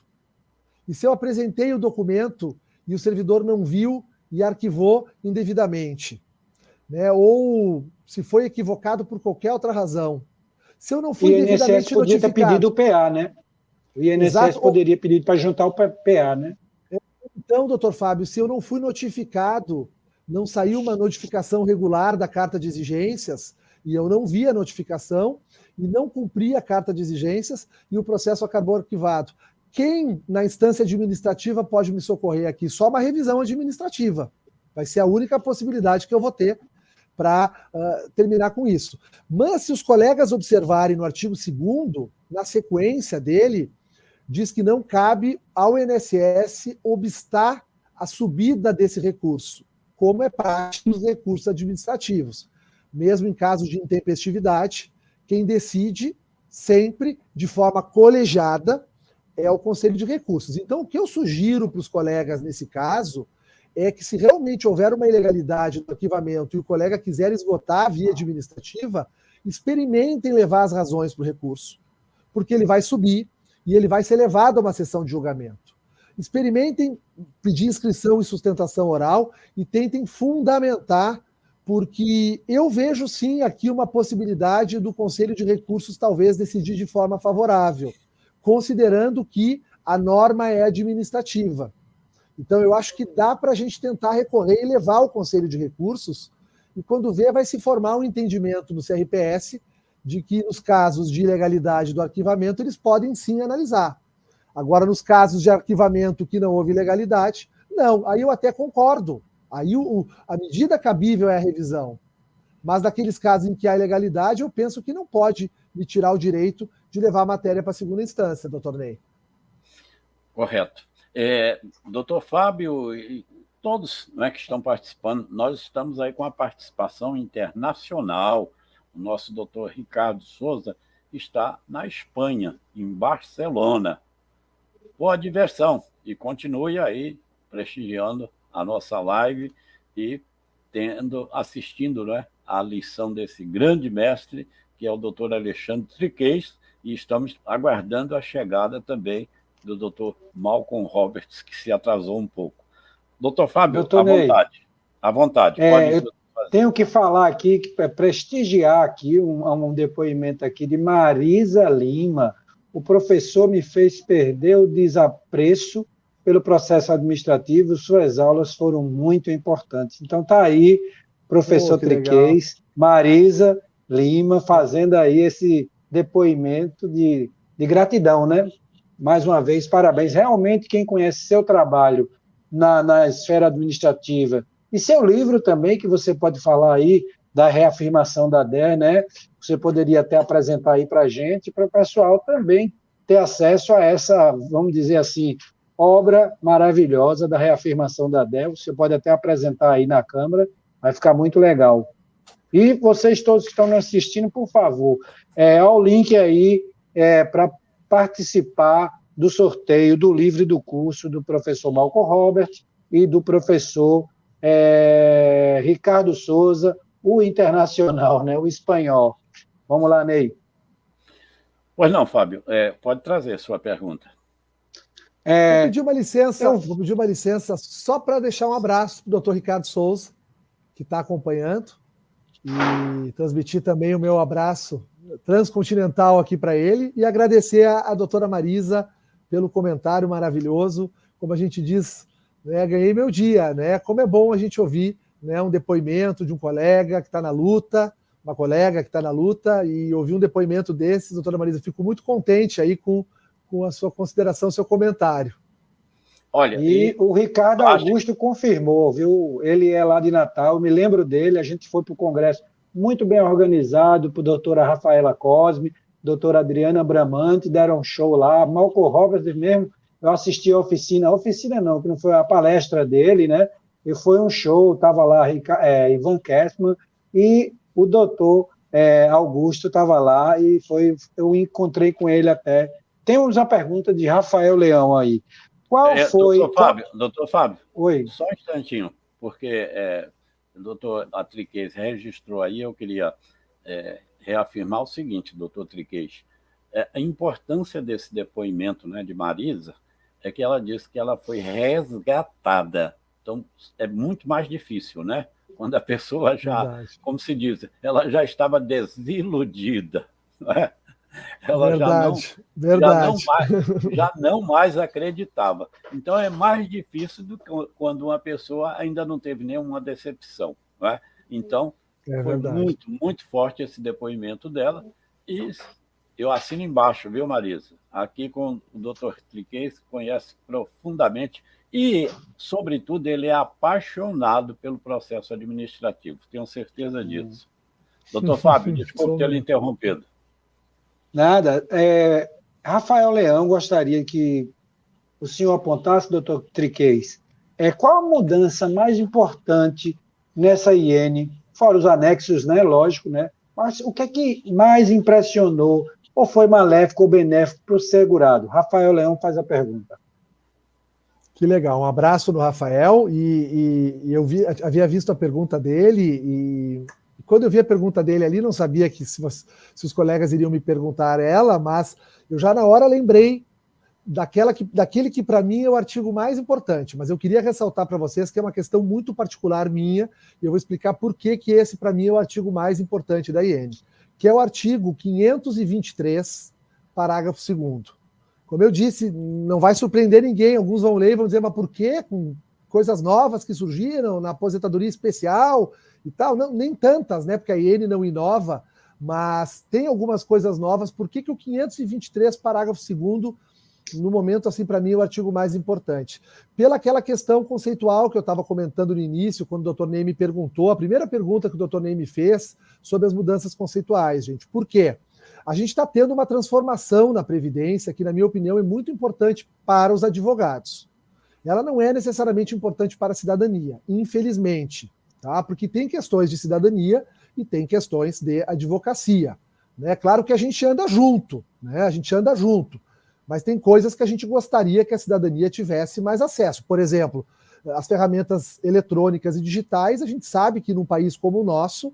e se eu apresentei o documento e o servidor não viu e arquivou indevidamente, né? Ou se foi equivocado por qualquer outra razão, se eu não fui devidamente
notificado... O INSS podia ter pedido o PA, né? O INSS poderia pedir para juntar o PA, né?
Então, doutor Fábio, se eu não fui notificado, não saiu uma notificação regular da carta de exigências, e eu não vi a notificação, e não cumpri a carta de exigências, e o processo acabou arquivado. Quem, na instância administrativa, pode me socorrer aqui? Só uma revisão administrativa. Vai ser a única possibilidade que eu vou ter para terminar com isso. Mas se os colegas observarem no artigo 2º, na sequência dele, diz que não cabe ao INSS obstar a subida desse recurso, como é prático nos recursos administrativos. Mesmo em caso de intempestividade, quem decide sempre de forma colegiada é o Conselho de Recursos. Então, o que eu sugiro para os colegas nesse caso é que, se realmente houver uma ilegalidade do arquivamento e o colega quiser esgotar a via administrativa, experimentem levar as razões para o recurso, porque ele vai subir e ele vai ser levado a uma sessão de julgamento. experimentem pedir inscrição e sustentação oral e tentem fundamentar, porque eu vejo sim aqui uma possibilidade do Conselho de Recursos talvez decidir de forma favorável, considerando que a norma é administrativa. Então, eu acho que dá para a gente tentar recorrer e levar ao Conselho de Recursos, e quando vê, vai se formar um entendimento no CRPS de que, nos casos de ilegalidade do arquivamento, eles podem sim analisar. Agora, nos casos de arquivamento que não houve ilegalidade, não. Aí eu até concordo. Aí a medida cabível é a revisão. Mas naqueles casos em que há ilegalidade, eu penso que não pode me tirar o direito de levar a matéria para a segunda instância, doutor Ney.
Correto. Doutor Fábio e todos, né, que estão participando, nós estamos aí com a participação internacional. O nosso doutor Ricardo Souza está na Espanha, em Barcelona. Boa diversão e continue aí prestigiando a nossa live e assistindo, né, a lição desse grande mestre, que é o doutor Alexandre Triquez, e estamos aguardando a chegada também do doutor Malcolm Roberts, que se atrasou um pouco. Doutor Fábio,
doutor Ney,
à vontade.
Eu tenho que falar aqui, prestigiar aqui um depoimento aqui de Marisa Lima. O professor me fez perder o desapreço pelo processo administrativo, suas aulas foram muito importantes. Então está aí, professor Triquez, Marisa Lima, fazendo aí esse depoimento de gratidão, né? Mais uma vez, parabéns. Realmente, quem conhece seu trabalho na esfera administrativa e seu livro também, que você pode falar aí da reafirmação da DER, né? Você poderia até apresentar aí para a gente, para o pessoal também ter acesso a essa, vamos dizer assim, obra maravilhosa da reafirmação da DER. Você pode até apresentar aí na Câmara, vai ficar muito legal. E vocês todos que estão me assistindo, por favor, olha o link aí para participar do sorteio do livro e do curso do professor Malcolm Robert e do professor Ricardo Souza, o internacional, né, o espanhol. Vamos lá, Ney.
Pois não, Fábio, pode trazer sua pergunta.
Vou pedir uma licença só para deixar um abraço para o doutor Ricardo Souza, que está acompanhando, e transmitir também o meu abraço transcontinental aqui para ele, e agradecer a doutora Marisa pelo comentário maravilhoso. Como a gente diz, né, ganhei meu dia, né? Como é bom a gente ouvir, né, um depoimento de um colega que está na luta, uma colega que está na luta, e ouvir um depoimento desses, doutora Marisa, fico muito contente aí com a sua consideração, seu comentário.
Olha,
e o Ricardo Augusto confirmou, viu? Ele é lá de Natal, me lembro dele, a gente foi para o congresso muito bem organizado, para a doutora Rafaela Cosme, doutora Adriana Bramante, deram um show lá, Malcolm Roberts mesmo, eu assisti a oficina não, que não foi a palestra dele, né? E foi um show, estava lá Ivan Kessman, e o doutor Augusto estava lá, e eu encontrei com ele até. Temos a pergunta de Rafael Leão aí. Qual foi...
Doutor Fábio,
oi.
Só um instantinho, porque o doutor Triquez registrou aí, eu queria reafirmar o seguinte, doutor Triquez, a importância desse depoimento, né, de Marisa é que ela disse que ela foi resgatada. Então, é muito mais difícil, né? Quando a pessoa já, como se diz, ela já estava desiludida, não é? Ela já não mais acreditava. Então, é mais difícil do que quando uma pessoa ainda não teve nenhuma decepção. Não é? Então, foi muito, muito forte esse depoimento dela. E eu assino embaixo, viu, Marisa? Aqui com o doutor Triquez, que conhece profundamente e, sobretudo, ele é apaixonado pelo processo administrativo. Tenho certeza disso. Doutor Fábio, desculpe ter lhe interrompido.
Nada. Rafael Leão gostaria que o senhor apontasse, doutor Triquez, qual a mudança mais importante nessa IN, fora os anexos, né, lógico, né? Mas o que é que mais impressionou, ou foi maléfico ou benéfico para o segurado? Rafael Leão faz a pergunta.
Que legal, um abraço no Rafael, e eu havia visto a pergunta dele, e quando eu vi a pergunta dele ali, não sabia que se os colegas iriam me perguntar ela, mas eu já na hora lembrei daquele que para mim é o artigo mais importante, mas eu queria ressaltar para vocês que é uma questão muito particular minha, e eu vou explicar por que esse para mim é o artigo mais importante da IN, que é o artigo 523, parágrafo 2º. Como eu disse, não vai surpreender ninguém, alguns vão ler e vão dizer, mas por quê? Com coisas novas que surgiram na aposentadoria especial e tal, não, nem tantas, né? Porque a IN não inova, mas tem algumas coisas novas. Por que o 523, parágrafo 2º, no momento, assim, para mim, é o artigo mais importante? Pela aquela questão conceitual que eu estava comentando no início, quando o Dr. Ney me perguntou, a primeira pergunta que o Dr. Ney me fez sobre as mudanças conceituais, gente. Por quê? A gente está tendo uma transformação na Previdência que, na minha opinião, é muito importante para os advogados. Ela não é necessariamente importante para a cidadania, infelizmente, tá? Porque tem questões de cidadania e tem questões de advocacia. Né? Claro que a gente anda junto, né? A gente anda junto, mas tem coisas que a gente gostaria que a cidadania tivesse mais acesso. Por exemplo, as ferramentas eletrônicas e digitais, a gente sabe que num país como o nosso,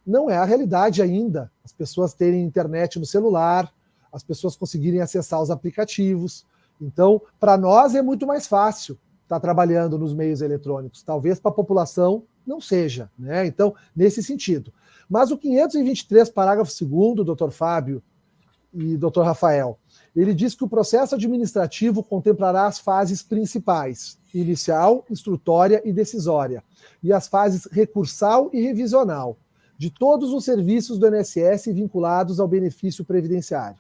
não é a realidade ainda. As pessoas terem internet no celular, as pessoas conseguirem acessar os aplicativos. Então, para nós é muito mais fácil estar trabalhando nos meios eletrônicos. Talvez para a população não seja, né? Então, nesse sentido. Mas o 523, parágrafo 2º, doutor Fábio e doutor Rafael, ele diz que o processo administrativo contemplará as fases principais, inicial, instrutória e decisória, e as fases recursal e revisional, de todos os serviços do INSS vinculados ao benefício previdenciário,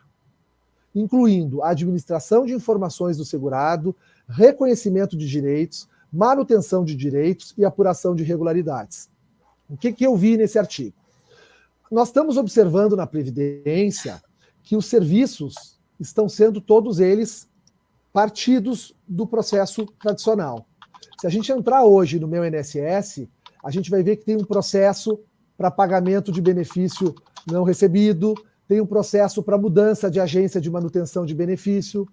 incluindo a administração de informações do segurado, reconhecimento de direitos, manutenção de direitos e apuração de irregularidades. O que eu vi nesse artigo? Nós estamos observando na Previdência que os serviços estão sendo todos eles partidos do processo tradicional. Se a gente entrar hoje no meu INSS, a gente vai ver que tem um processo para pagamento de benefício não recebido, tem um processo para mudança de agência de manutenção de benefício,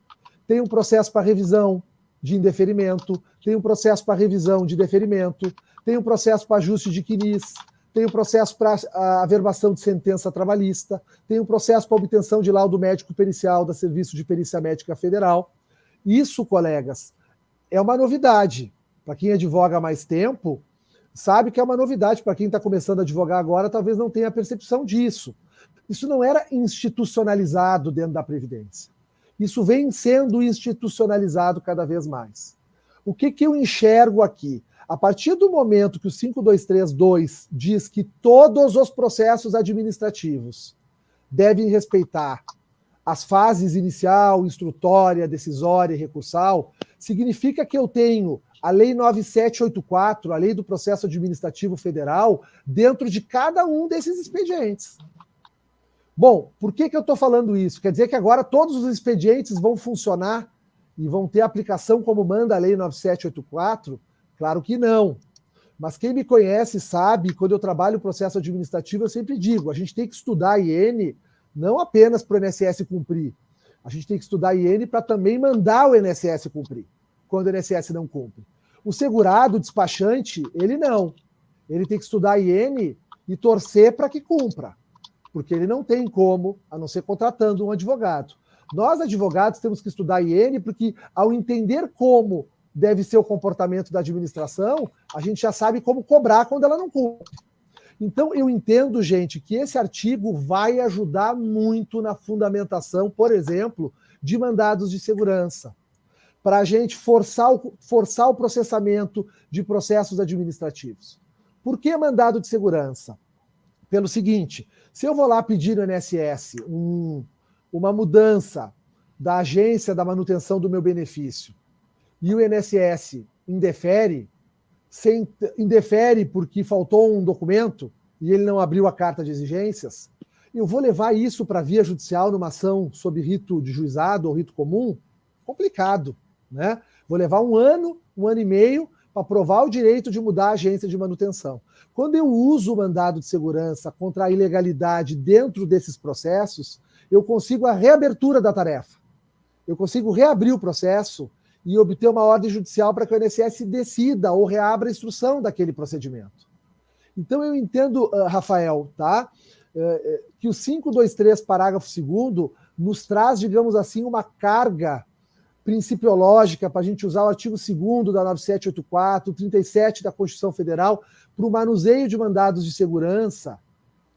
tem um processo para revisão de indeferimento, tem um processo para revisão de deferimento, tem um processo para ajuste de CNIS, tem um processo para a averbação de sentença trabalhista, tem um processo para obtenção de laudo médico pericial da Serviço de Perícia Médica Federal. Isso, colegas, é uma novidade. Para quem advoga há mais tempo, sabe que é uma novidade. Para quem está começando a advogar agora, talvez não tenha a percepção disso. Isso não era institucionalizado dentro da Previdência. Isso vem sendo institucionalizado cada vez mais. O que eu enxergo aqui? A partir do momento que o 5232 diz que todos os processos administrativos devem respeitar as fases inicial, instrutória, decisória e recursal, significa que eu tenho a Lei 9784, a Lei do Processo Administrativo Federal, dentro de cada um desses expedientes. Bom, por que eu estou falando isso? Quer dizer que agora todos os expedientes vão funcionar e vão ter aplicação como manda a Lei 9784? Claro que não. Mas quem me conhece sabe, quando eu trabalho o processo administrativo, eu sempre digo, a gente tem que estudar a IN não apenas para o INSS cumprir, a gente tem que estudar a IN para também mandar o INSS cumprir, quando o INSS não cumpre. O segurado, o despachante, ele não. Ele tem que estudar a IN e torcer para que cumpra, porque ele não tem como, a não ser contratando um advogado. Nós, advogados, temos que estudar a IN porque, ao entender como deve ser o comportamento da administração, a gente já sabe como cobrar quando ela não cumpre. Então, eu entendo, gente, que esse artigo vai ajudar muito na fundamentação, por exemplo, de mandados de segurança, para a gente forçar o processamento de processos administrativos. Por que mandado de segurança? Pelo seguinte, se eu vou lá pedir no INSS uma mudança da agência da manutenção do meu benefício, e o INSS indefere porque faltou um documento e ele não abriu a carta de exigências, eu vou levar isso para a via judicial numa ação sob rito de juizado ou rito comum? Complicado, né? Vou levar um ano e meio para provar o direito de mudar a agência de manutenção. Quando eu uso o mandado de segurança contra a ilegalidade dentro desses processos, eu consigo a reabertura da tarefa. Eu consigo reabrir o processo e obter uma ordem judicial para que o INSS decida ou reabra a instrução daquele procedimento. Então eu entendo, Rafael, tá? Que o 523, parágrafo 2º, nos traz, digamos assim, uma carga principiológica para a gente usar o artigo 2º da 9784, 37 da Constituição Federal, para o manuseio de mandados de segurança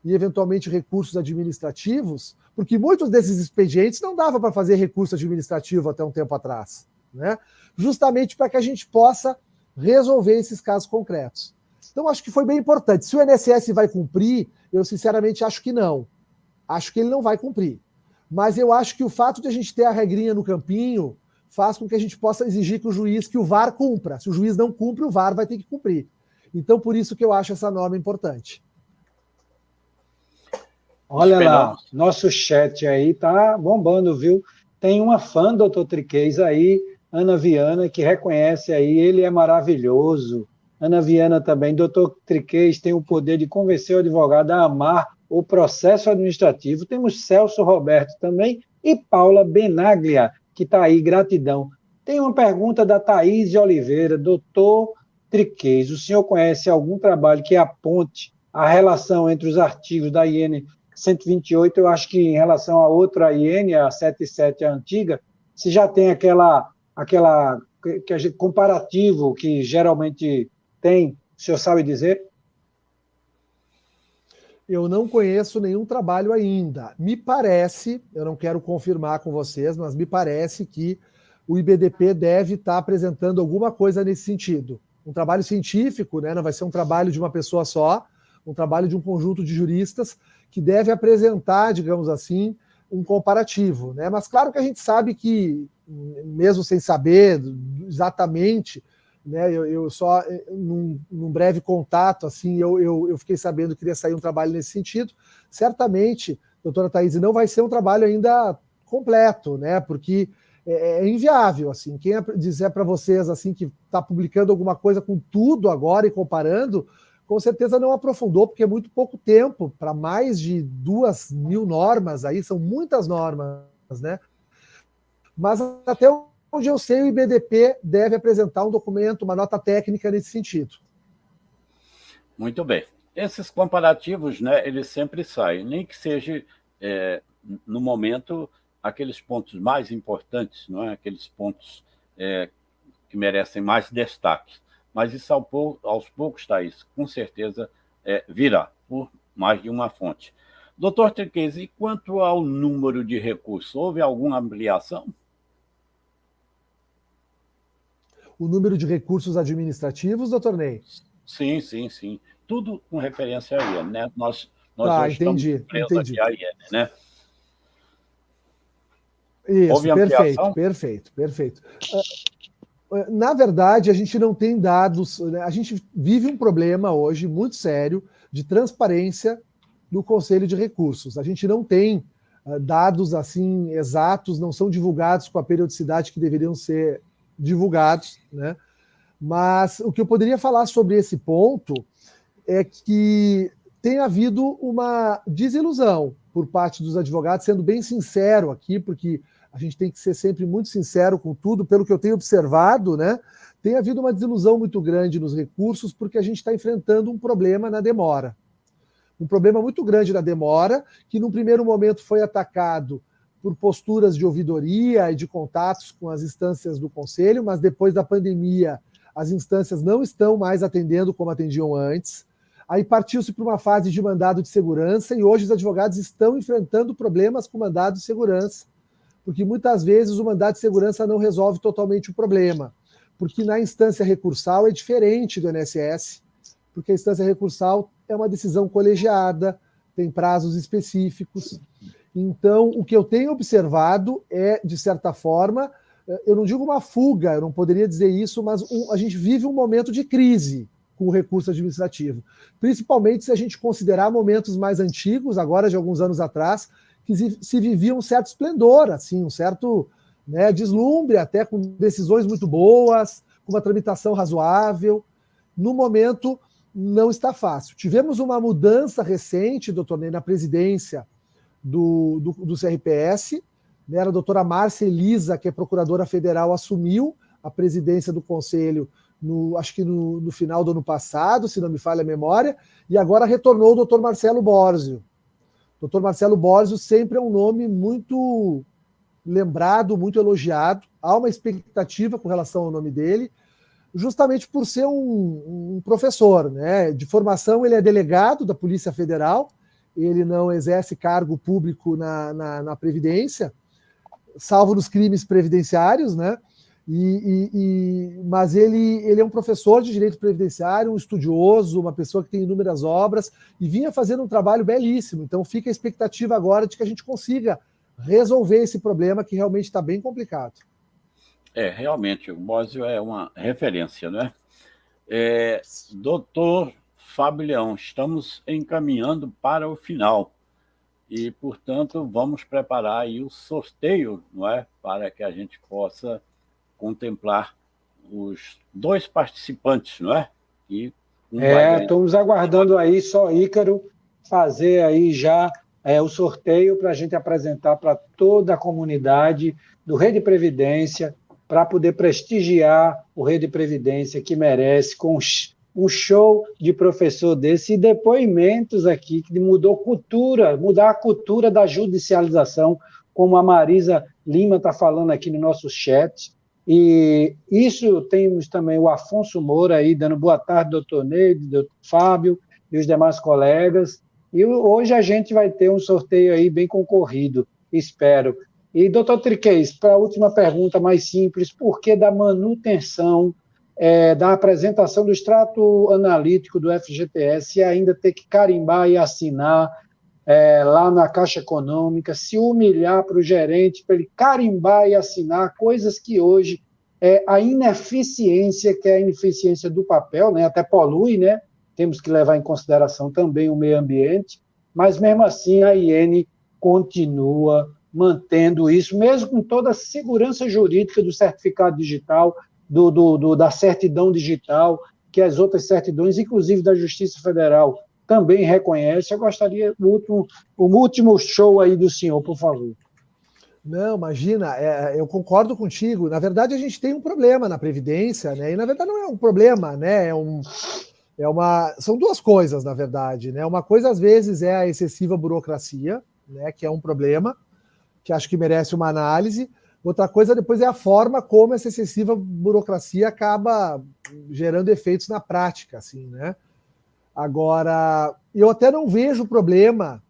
e, eventualmente, recursos administrativos, porque muitos desses expedientes não dava para fazer recurso administrativo até um tempo atrás, né? Justamente para que a gente possa resolver esses casos concretos. Então, acho que foi bem importante. Se o INSS vai cumprir, eu sinceramente acho que não. Acho que ele não vai cumprir. Mas eu acho que o fato de a gente ter a regrinha no campinho faz com que a gente possa exigir que o VAR cumpra. Se o juiz não cumpre, o VAR vai ter que cumprir. Então, por isso que eu acho essa norma importante.
Olha lá, nosso chat aí tá bombando, viu? Tem uma fã, doutor Triquez, aí, Ana Viana, que reconhece aí, ele é maravilhoso. Ana Viana também, doutor Triquez tem o poder de convencer o advogado a amar o processo administrativo. Temos Celso Roberto também e Paula Benaglia, que está aí, gratidão. Tem uma pergunta da Thaís de Oliveira, doutor Triquez, o senhor conhece algum trabalho que aponte a relação entre os artigos da IN 128, eu acho que em relação a outra IN, a 77, a antiga, se já tem aquela comparativo que geralmente tem, o senhor sabe dizer?
Eu não conheço nenhum trabalho ainda. Me parece, eu não quero confirmar com vocês, mas me parece que o IBDP deve estar apresentando alguma coisa nesse sentido. Um trabalho científico, né? Não vai ser um trabalho de uma pessoa só, um trabalho de um conjunto de juristas que deve apresentar, digamos assim, um comparativo, né? Mas claro que a gente sabe que, mesmo sem saber exatamente, né, eu só, num breve contato, assim, eu fiquei sabendo que iria sair um trabalho nesse sentido. Certamente, doutora Thaís, não vai ser um trabalho ainda completo, né? Porque é inviável, assim. Quem dizer para vocês assim que está publicando alguma coisa com tudo agora e comparando, com certeza não aprofundou, porque é muito pouco tempo para mais de 2.000 normas, aí são muitas normas, né? Mas até onde eu sei, o IBDP deve apresentar um documento, uma nota técnica nesse sentido.
Muito bem. Esses comparativos, né, eles sempre saem, nem que seja, no momento, aqueles pontos mais importantes, não é? Aqueles pontos que merecem mais destaque. Mas isso aos poucos, Thaís, com certeza virá, por mais de uma fonte. Doutor Triquez, e quanto ao número de recursos, houve alguma ampliação?
O número de recursos administrativos, doutor Ney?
Sim. Tudo com referência à IEN, né? Nós
hoje entendi.
Aqui a IEN, né?
Isso, houve ampliação? Perfeito. Na verdade, a gente não tem dados, né? A gente vive um problema hoje muito sério de transparência no Conselho de Recursos. A gente não tem dados assim exatos, não são divulgados com a periodicidade que deveriam ser divulgados, né? Mas o que eu poderia falar sobre esse ponto é que tem havido uma desilusão por parte dos advogados, sendo bem sincero aqui, porque a gente tem que ser sempre muito sincero com tudo, pelo que eu tenho observado, né? Tem havido uma desilusão muito grande nos recursos, porque a gente está enfrentando um problema na demora. Um problema muito grande na demora, que num primeiro momento foi atacado por posturas de ouvidoria e de contatos com as instâncias do Conselho, mas depois da pandemia as instâncias não estão mais atendendo como atendiam antes. Aí partiu-se para uma fase de mandado de segurança e hoje os advogados estão enfrentando problemas com mandado de segurança, porque muitas vezes o mandado de segurança não resolve totalmente o problema, porque na instância recursal é diferente do INSS, porque a instância recursal é uma decisão colegiada, tem prazos específicos. Então, o que eu tenho observado é, de certa forma, eu não digo uma fuga, eu não poderia dizer isso, mas a gente vive um momento de crise com o recurso administrativo, principalmente se a gente considerar momentos mais antigos, agora de alguns anos atrás, que se vivia um certo esplendor, assim, um certo, né, deslumbre, até com decisões muito boas, com uma tramitação razoável. No momento, não está fácil. Tivemos uma mudança recente, doutor Ney, na presidência do CRPS, né, a doutora Márcia Elisa, que é procuradora federal, assumiu a presidência do Conselho, acho que no final do ano passado, se não me falha a memória, e agora retornou o doutor Marcelo Borzio. Doutor Marcelo Borzio sempre é um nome muito lembrado, muito elogiado. Há uma expectativa com relação ao nome dele, justamente por ser um professor, né? De formação, ele é delegado da Polícia Federal, ele não exerce cargo público na Previdência, salvo nos crimes previdenciários, né? Mas ele é um professor de direito previdenciário, um estudioso, uma pessoa que tem inúmeras obras, e vinha fazendo um trabalho belíssimo. Então fica a expectativa agora de que a gente consiga resolver esse problema que realmente está bem complicado.
Realmente, o Bósio é uma referência, né? Doutor Fábio Leão, estamos encaminhando para o final e, portanto, vamos preparar aí o sorteio, não é? Para que a gente possa contemplar os 2 participantes, não é? E
estamos aguardando aí só Ícaro fazer aí já o sorteio para a gente apresentar para toda a comunidade do Rede Previdência, para poder prestigiar o Rede Previdência, que merece, com um show de professor desse e depoimentos aqui que mudar a cultura da judicialização, como a Marisa Lima está falando aqui no nosso chat. E isso temos também o Afonso Moura aí, dando boa tarde, doutor Neide, doutor Fábio e os demais colegas. E hoje a gente vai ter um sorteio aí bem concorrido, espero. E, doutor Triquez, para a última pergunta mais simples, por que da manutenção da apresentação do extrato analítico do FGTS e ainda ter que carimbar e assinar lá na Caixa Econômica, se humilhar para o gerente, para ele carimbar e assinar coisas que hoje a ineficiência, que é a ineficiência do papel, né, até polui, né, temos que levar em consideração também o meio ambiente, mas mesmo assim a IN continua mantendo isso, mesmo com toda a segurança jurídica do certificado digital, da certidão digital, que as outras certidões, inclusive da Justiça Federal, também reconhece. Eu gostaria o último show aí do senhor, por favor.
Não, imagina, eu concordo contigo. Na verdade, a gente tem um problema na Previdência, né? E na verdade não é um problema, né? São 2 coisas, na verdade, né? Uma coisa, às vezes, é a excessiva burocracia, né? Que é um problema, que acho que merece uma análise. Outra coisa, depois, é a forma como essa excessiva burocracia acaba gerando efeitos na prática, assim, né? Agora, eu até não vejo problema,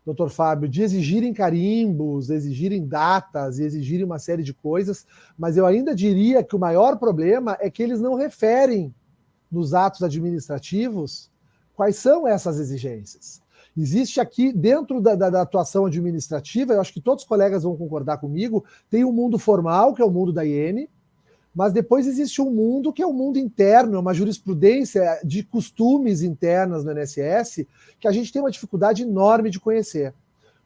doutor Fábio, de exigirem carimbos, exigirem datas e exigirem uma série de coisas, mas eu ainda diria que o maior problema é que eles não referem nos atos administrativos quais são essas exigências. Existe aqui, dentro da atuação administrativa, eu acho que todos os colegas vão concordar comigo, tem um mundo formal, que é o mundo da IN, mas depois existe um mundo que é o mundo interno, uma jurisprudência de costumes internas no INSS, que a gente tem uma dificuldade enorme de conhecer.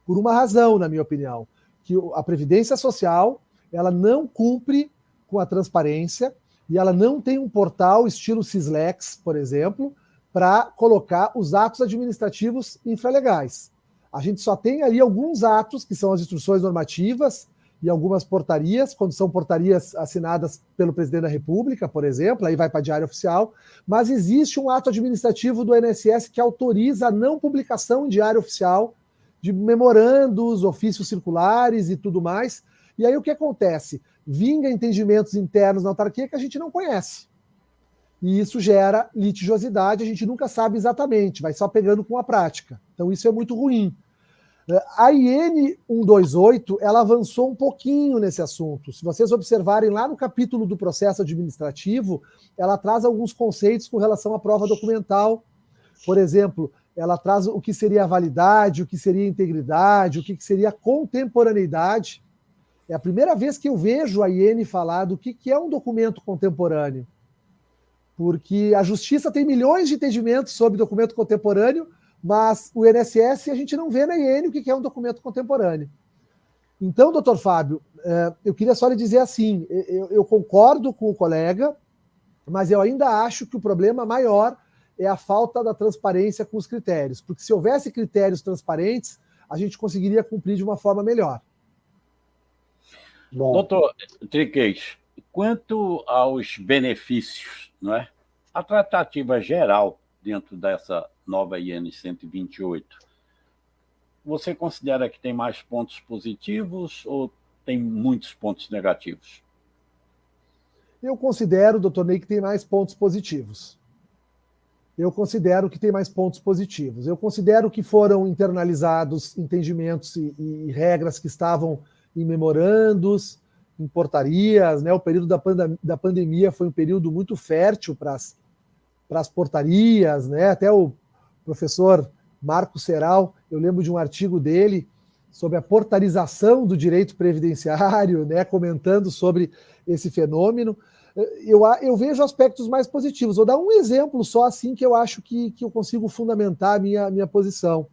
Por uma razão, na minha opinião, que a Previdência Social ela não cumpre com a transparência e ela não tem um portal estilo Sislex, por exemplo, para colocar os atos administrativos infralegais. A gente só tem ali alguns atos, que são as instruções normativas e algumas portarias, quando são portarias assinadas pelo presidente da República, por exemplo, aí vai para Diário Oficial, mas existe um ato administrativo do INSS que autoriza a não publicação em Diário Oficial de memorandos, ofícios circulares e tudo mais. E aí o que acontece? Vinga entendimentos internos na autarquia que a gente não conhece. E isso gera litigiosidade, a gente nunca sabe exatamente, vai só pegando com a prática. Então isso é muito ruim. A IN 128, ela avançou um pouquinho nesse assunto. Se vocês observarem lá no capítulo do processo administrativo, ela traz alguns conceitos com relação à prova documental. Por exemplo, ela traz o que seria a validade, o que seria a integridade, o que seria a contemporaneidade. É a primeira vez que eu vejo a IN falar do que é um documento contemporâneo. Porque a Justiça tem milhões de entendimentos sobre documento contemporâneo, mas o INSS a gente não vê na IN o que é um documento contemporâneo. Então, doutor Fábio, eu queria só lhe dizer assim, eu concordo com o colega, mas eu ainda acho que o problema maior é a falta da transparência com os critérios, porque se houvesse critérios transparentes, a gente conseguiria cumprir de uma forma melhor.
Bom. Doutor Triquez, quanto aos benefícios, não é? A tratativa geral dentro dessa nova IN 128, você considera que tem mais pontos positivos ou tem muitos pontos negativos?
Eu considero, doutor Ney, que tem mais pontos positivos. Eu considero que foram internalizados entendimentos e regras que estavam em memorandos, em portarias, né? O período da pandemia foi um período muito fértil para as portarias, né? Até o professor Marco Serral, eu lembro de um artigo dele sobre a portarização do direito previdenciário, né? Comentando sobre esse fenômeno. Eu vejo aspectos mais positivos. Vou dar um exemplo só assim que eu acho que eu consigo fundamentar a minha posição.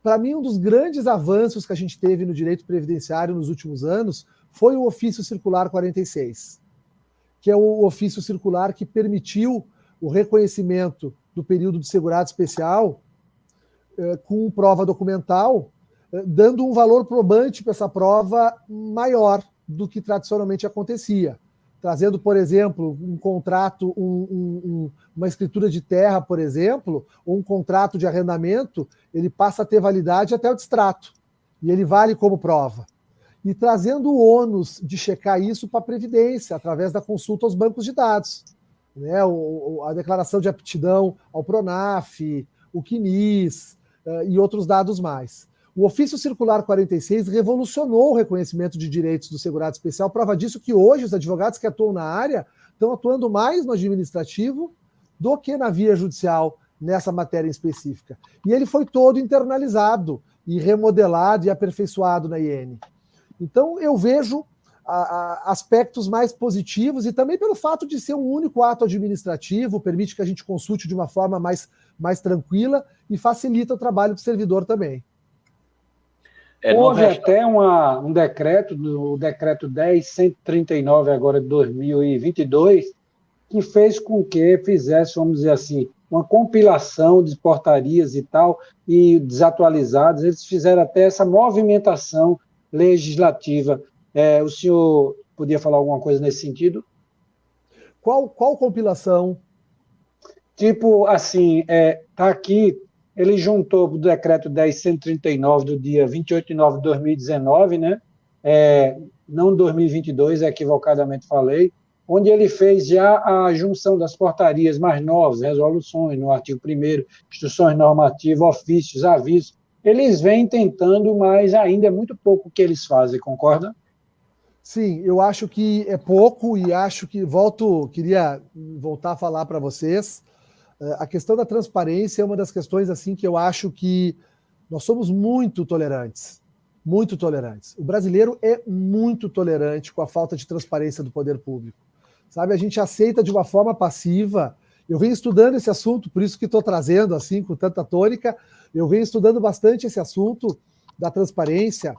Para mim, um dos grandes avanços que a gente teve no direito previdenciário nos últimos anos foi o Ofício Circular 46, que é o ofício circular que permitiu o reconhecimento do período de segurado especial com prova documental, dando um valor probante para essa prova maior do que tradicionalmente acontecia. Trazendo, por exemplo, um contrato, uma escritura de terra, por exemplo, ou um contrato de arrendamento, ele passa a ter validade até o distrato, e ele vale como prova. E trazendo o ônus de checar isso para a Previdência, através da consulta aos bancos de dados, né? A declaração de aptidão ao PRONAF, o CNIS e outros dados mais. O Ofício Circular 46 revolucionou o reconhecimento de direitos do segurado especial. Prova disso que hoje os advogados que atuam na área estão atuando mais no administrativo do que na via judicial nessa matéria específica. E ele foi todo internalizado e remodelado e aperfeiçoado na IN. Então eu vejo aspectos mais positivos e também pelo fato de ser um único ato administrativo, permite que a gente consulte de uma forma mais tranquila e facilita o trabalho do servidor também.
Houve até um decreto, o decreto 10.139 agora de 2022, que fez com que fizesse, vamos dizer assim, uma compilação de portarias e tal, e desatualizadas. Eles fizeram até essa movimentação legislativa. O senhor podia falar alguma coisa nesse sentido?
Qual compilação?
Tipo assim, está aqui... Ele juntou o decreto 10.139 do dia 28 de nove de 2019, né? Não 2022, equivocadamente falei, onde ele fez já a junção das portarias mais novas, resoluções no artigo 1º, instruções normativas, ofícios, avisos. Eles vêm tentando, mas ainda é muito pouco o que eles fazem, concorda?
Sim, eu acho que é pouco e acho que queria voltar a falar para vocês. A questão da transparência é uma das questões assim que eu acho que nós somos muito tolerantes. Muito tolerantes. O brasileiro é muito tolerante com a falta de transparência do poder público. Sabe, a gente aceita de uma forma passiva. Eu venho estudando esse assunto, por isso que estou trazendo assim com tanta tônica. Eu venho estudando bastante esse assunto da transparência.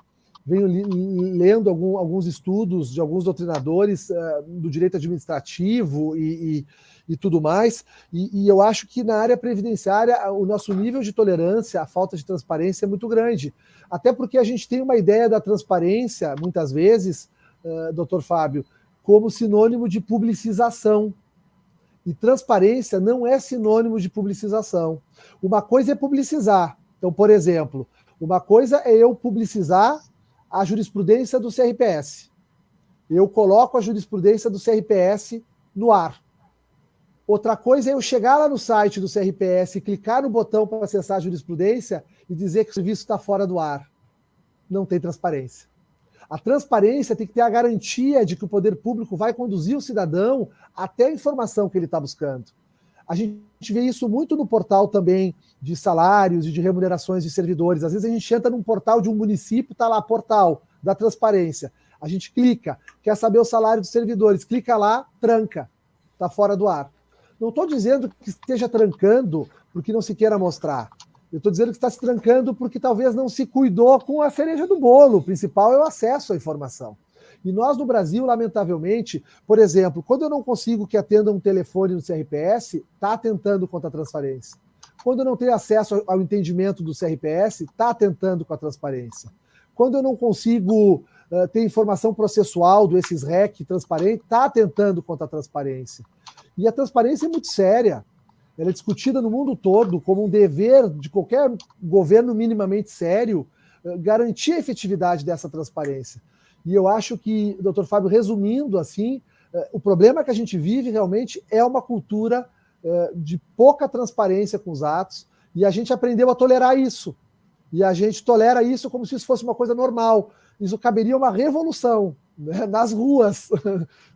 Venho lendo alguns estudos de alguns doutrinadores do direito administrativo e tudo mais, e eu acho que na área previdenciária o nosso nível de tolerância, a falta de transparência é muito grande, até porque a gente tem uma ideia da transparência, muitas vezes, doutor Fábio, como sinônimo de publicização, e transparência não é sinônimo de publicização. Uma coisa é publicizar, então, por exemplo, uma coisa é eu publicizar a jurisprudência do CRPS, eu coloco a jurisprudência do CRPS no ar. Outra coisa é eu chegar lá no site do CRPS, clicar no botão para acessar a jurisprudência e dizer que o serviço está fora do ar. Não tem transparência. A transparência tem que ter a garantia de que o poder público vai conduzir o cidadão até a informação que ele está buscando. A gente vê isso muito no portal também de salários e de remunerações de servidores. Às vezes a gente entra num portal de um município, está lá, portal da transparência. A gente clica, quer saber o salário dos servidores, clica lá, tranca, está fora do ar. Não estou dizendo que esteja trancando porque não se queira mostrar. Eu estou dizendo que está se trancando porque talvez não se cuidou com a cereja do bolo. O principal é o acesso à informação. E nós no Brasil, lamentavelmente, por exemplo, quando eu não consigo que atenda um telefone no CRPS, está atentando contra a transparência. Quando eu não tenho acesso ao entendimento do CRPS, está atentando com a transparência. Quando eu não consigo ter informação processual do SISREC transparente, está atentando contra a transparência. E a transparência é muito séria. Ela é discutida no mundo todo como um dever de qualquer governo minimamente sério garantir a efetividade dessa transparência. E eu acho que, doutor Fábio, resumindo assim, o problema que a gente vive realmente é uma cultura de pouca transparência com os atos, e a gente aprendeu a tolerar isso. E a gente tolera isso como se isso fosse uma coisa normal. Isso caberia uma revolução, né, nas ruas.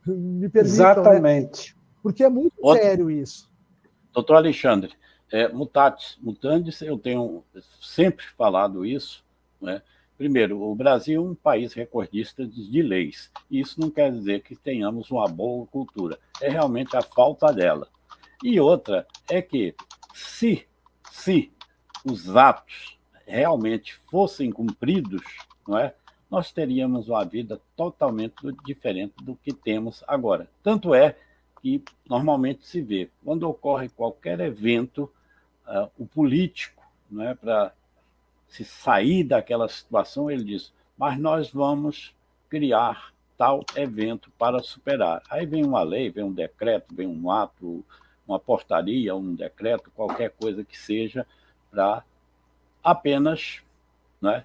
Me permitam,
Exatamente.
né? Porque é muito sério isso.
Doutor Alexandre, mutatis mutandis, eu tenho sempre falado isso, né? Primeiro, o Brasil é um país recordista de leis, e isso não quer dizer que tenhamos uma boa cultura, é realmente a falta dela. E outra é que, se os atos realmente fossem cumpridos, não é, nós teríamos uma vida totalmente diferente do que temos agora. Tanto é que normalmente se vê, quando ocorre qualquer evento, o político, não é, para se sair daquela situação, ele diz, mas nós vamos criar tal evento para superar. Aí vem uma lei, vem um decreto, vem um ato, uma portaria, um decreto, qualquer coisa que seja, para apenas, né,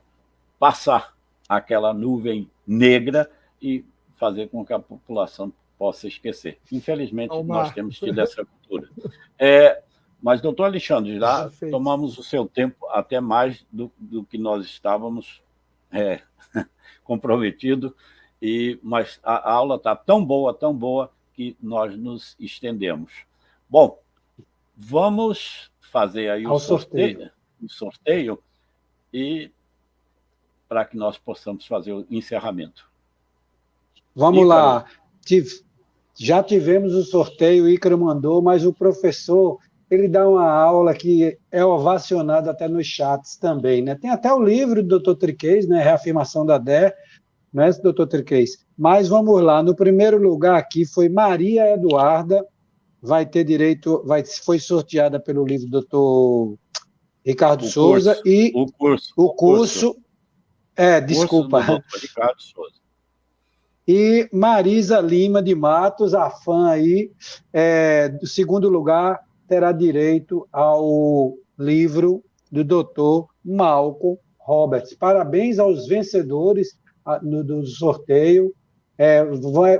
passar aquela nuvem negra e fazer com que a população possa esquecer. Infelizmente, nós temos tido essa cultura. Mas, doutor Alexandre, já tomamos o seu tempo até mais do que nós estávamos comprometidos, mas a aula está tão boa, que nós nos estendemos. Bom, vamos fazer aí o sorteio e para que nós possamos fazer o encerramento.
Vamos lá. Já tivemos o sorteio, o Ícaro mandou, mas o professor... ele dá uma aula que é ovacionada até nos chats também, né? Tem até o livro do Dr. Triquez, né? Reafirmação da DER, não é, Dr. Triquez? Mas vamos lá, no primeiro lugar aqui foi Maria Eduarda, vai ter direito, foi sorteada pelo livro do Dr. Ricardo Souza, e o curso desculpa.
Do Dr. Ricardo Souza.
E Marisa Lima de Matos, a fã aí, do segundo lugar, terá direito ao livro do Dr. Malcolm Roberts. Parabéns aos vencedores do sorteio.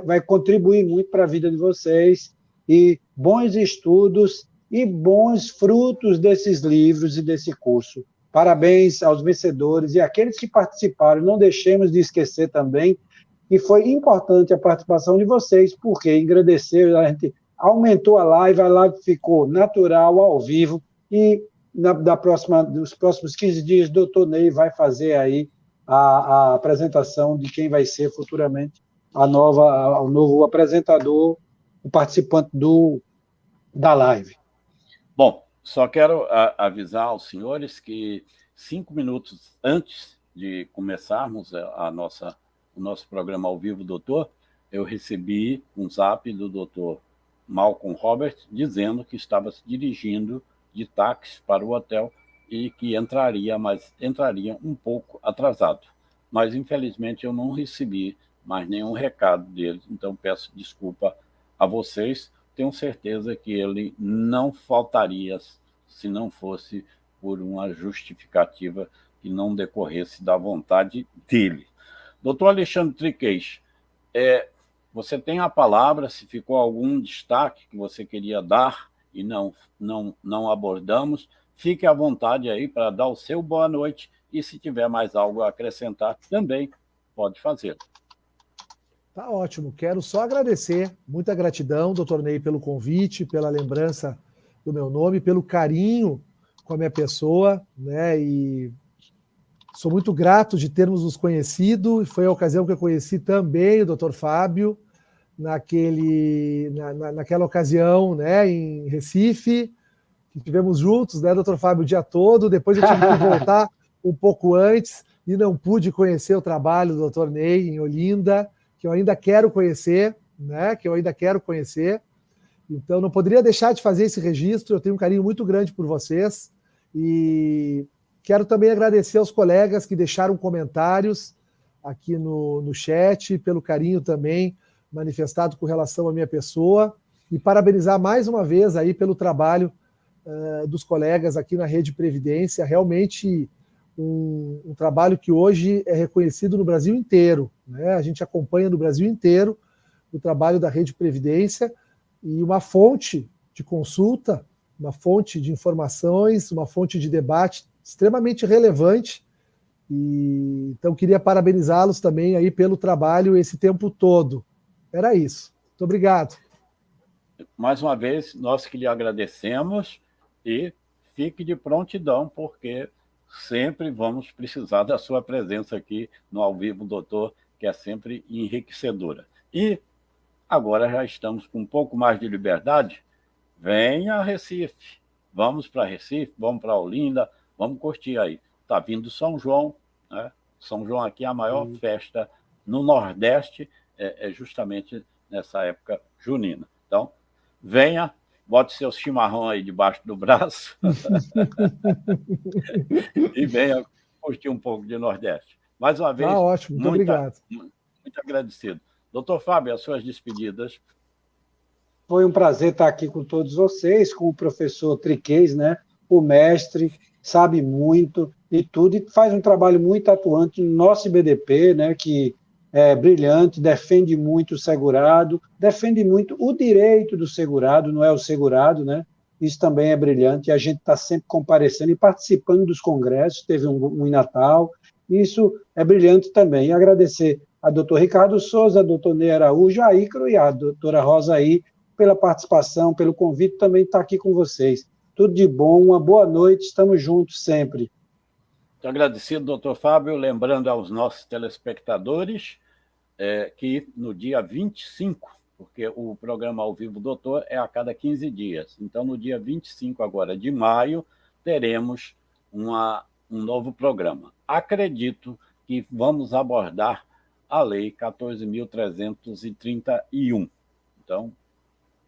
Vai contribuir muito para a vida de vocês. E bons estudos e bons frutos desses livros e desse curso. Parabéns aos vencedores e àqueles que participaram. Não deixemos de esquecer também que foi importante a participação de vocês, porque engrandeceu, a gente aumentou a live ficou natural, ao vivo, e nos próximos 15 dias, o doutor Ney vai fazer aí a apresentação de quem vai ser futuramente o novo apresentador, o participante da live.
Bom, só quero avisar aos senhores que 5 minutos antes de começarmos o nosso programa ao vivo, doutor, eu recebi um zap do doutor Malcolm Roberts dizendo que estava se dirigindo de táxi para o hotel e que entraria um pouco atrasado. Mas, infelizmente, eu não recebi mais nenhum recado dele, então peço desculpa a vocês. Tenho certeza que ele não faltaria se não fosse por uma justificativa que não decorresse da vontade dele. Doutor Alexandre Triquez, você tem a palavra, se ficou algum destaque que você queria dar e não abordamos, fique à vontade aí para dar o seu boa noite e se tiver mais algo a acrescentar, também pode fazer.
Tá ótimo, quero só agradecer, muita gratidão, doutor Ney, pelo convite, pela lembrança do meu nome, pelo carinho com a minha pessoa, né, e sou muito grato de termos nos conhecido, foi a ocasião que eu conheci também o doutor Fábio, naquela ocasião, né, em Recife, que estivemos juntos, né, doutor Fábio, o dia todo, depois eu tive que voltar um pouco antes e não pude conhecer o trabalho do doutor Ney em Olinda, que eu ainda quero conhecer, né, então não poderia deixar de fazer esse registro, eu tenho um carinho muito grande por vocês, e quero também agradecer aos colegas que deixaram comentários aqui no chat, pelo carinho também manifestado com relação à minha pessoa, e parabenizar mais uma vez aí pelo trabalho dos colegas aqui na Rede Previdência. Realmente um trabalho que hoje é reconhecido no Brasil inteiro, né? A gente acompanha no Brasil inteiro o trabalho da Rede Previdência e uma fonte de consulta, uma fonte de informações, uma fonte de debate extremamente relevante. E, então, queria parabenizá-los também aí pelo trabalho esse tempo todo. Era isso. Muito obrigado.
Mais uma vez, nós que lhe agradecemos e fique de prontidão, porque sempre vamos precisar da sua presença aqui no Ao Vivo, doutor, que é sempre enriquecedora. E agora já estamos com um pouco mais de liberdade. Venha a Recife. Vamos para Recife, vamos para Olinda, vamos curtir aí. Está vindo São João, né? São João aqui é a maior festa no Nordeste, é justamente nessa época junina. Então, venha, bote seu chimarrão aí debaixo do braço e venha curtir um pouco de Nordeste. Mais uma vez,
ótimo, muito obrigado.
Muito agradecido. Doutor Fábio, as suas despedidas.
Foi um prazer estar aqui com todos vocês, com o professor Triquez, né? O mestre, sabe muito e tudo, e faz um trabalho muito atuante no nosso IBDP, né? Que é brilhante, defende muito o segurado, defende muito o direito do segurado, não é o segurado, né? Isso também é brilhante, e a gente está sempre comparecendo e participando dos congressos, teve um em Natal, isso é brilhante também. E agradecer a doutor Ricardo Souza, a doutor Ney Araújo, a Ícaro e a doutora Rosa aí, pela participação, pelo convite, também estar aqui com vocês. Tudo de bom, uma boa noite, estamos juntos sempre.
Muito agradecido, doutor Fábio. Lembrando aos nossos telespectadores que no dia 25, porque o programa Ao Vivo Doutor é a cada 15 dias, então no dia 25 agora de maio, teremos um novo programa. Acredito que vamos abordar a Lei 14.331. Então,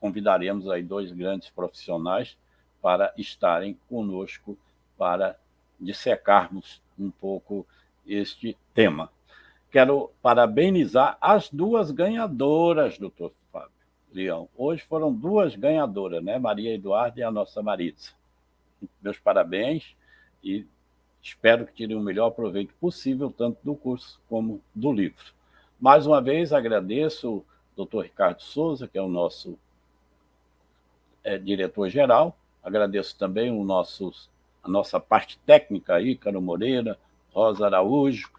convidaremos aí 2 grandes profissionais para estarem conosco para dissecarmos um pouco este tema. Quero parabenizar as 2 ganhadoras, doutor Fábio Leão. Hoje foram 2 ganhadoras, né? Maria Eduarda e a nossa Maritza. Meus parabéns e espero que tirem o melhor proveito possível, tanto do curso como do livro. Mais uma vez, agradeço o doutor Ricardo Souza, que é o nosso diretor-geral. Agradeço também a nossa parte técnica aí, Ícaro Moreira, Rosa Araújo,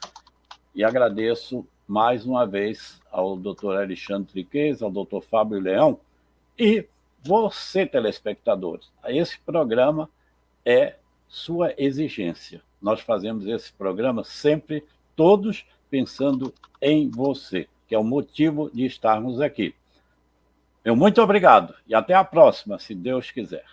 e agradeço mais uma vez ao doutor Alexandre Triquez, ao doutor Fábio Leão, e você, telespectador. Esse programa é sua exigência. Nós fazemos esse programa sempre, todos pensando em você, que é o motivo de estarmos aqui. Meu muito obrigado e até a próxima, se Deus quiser.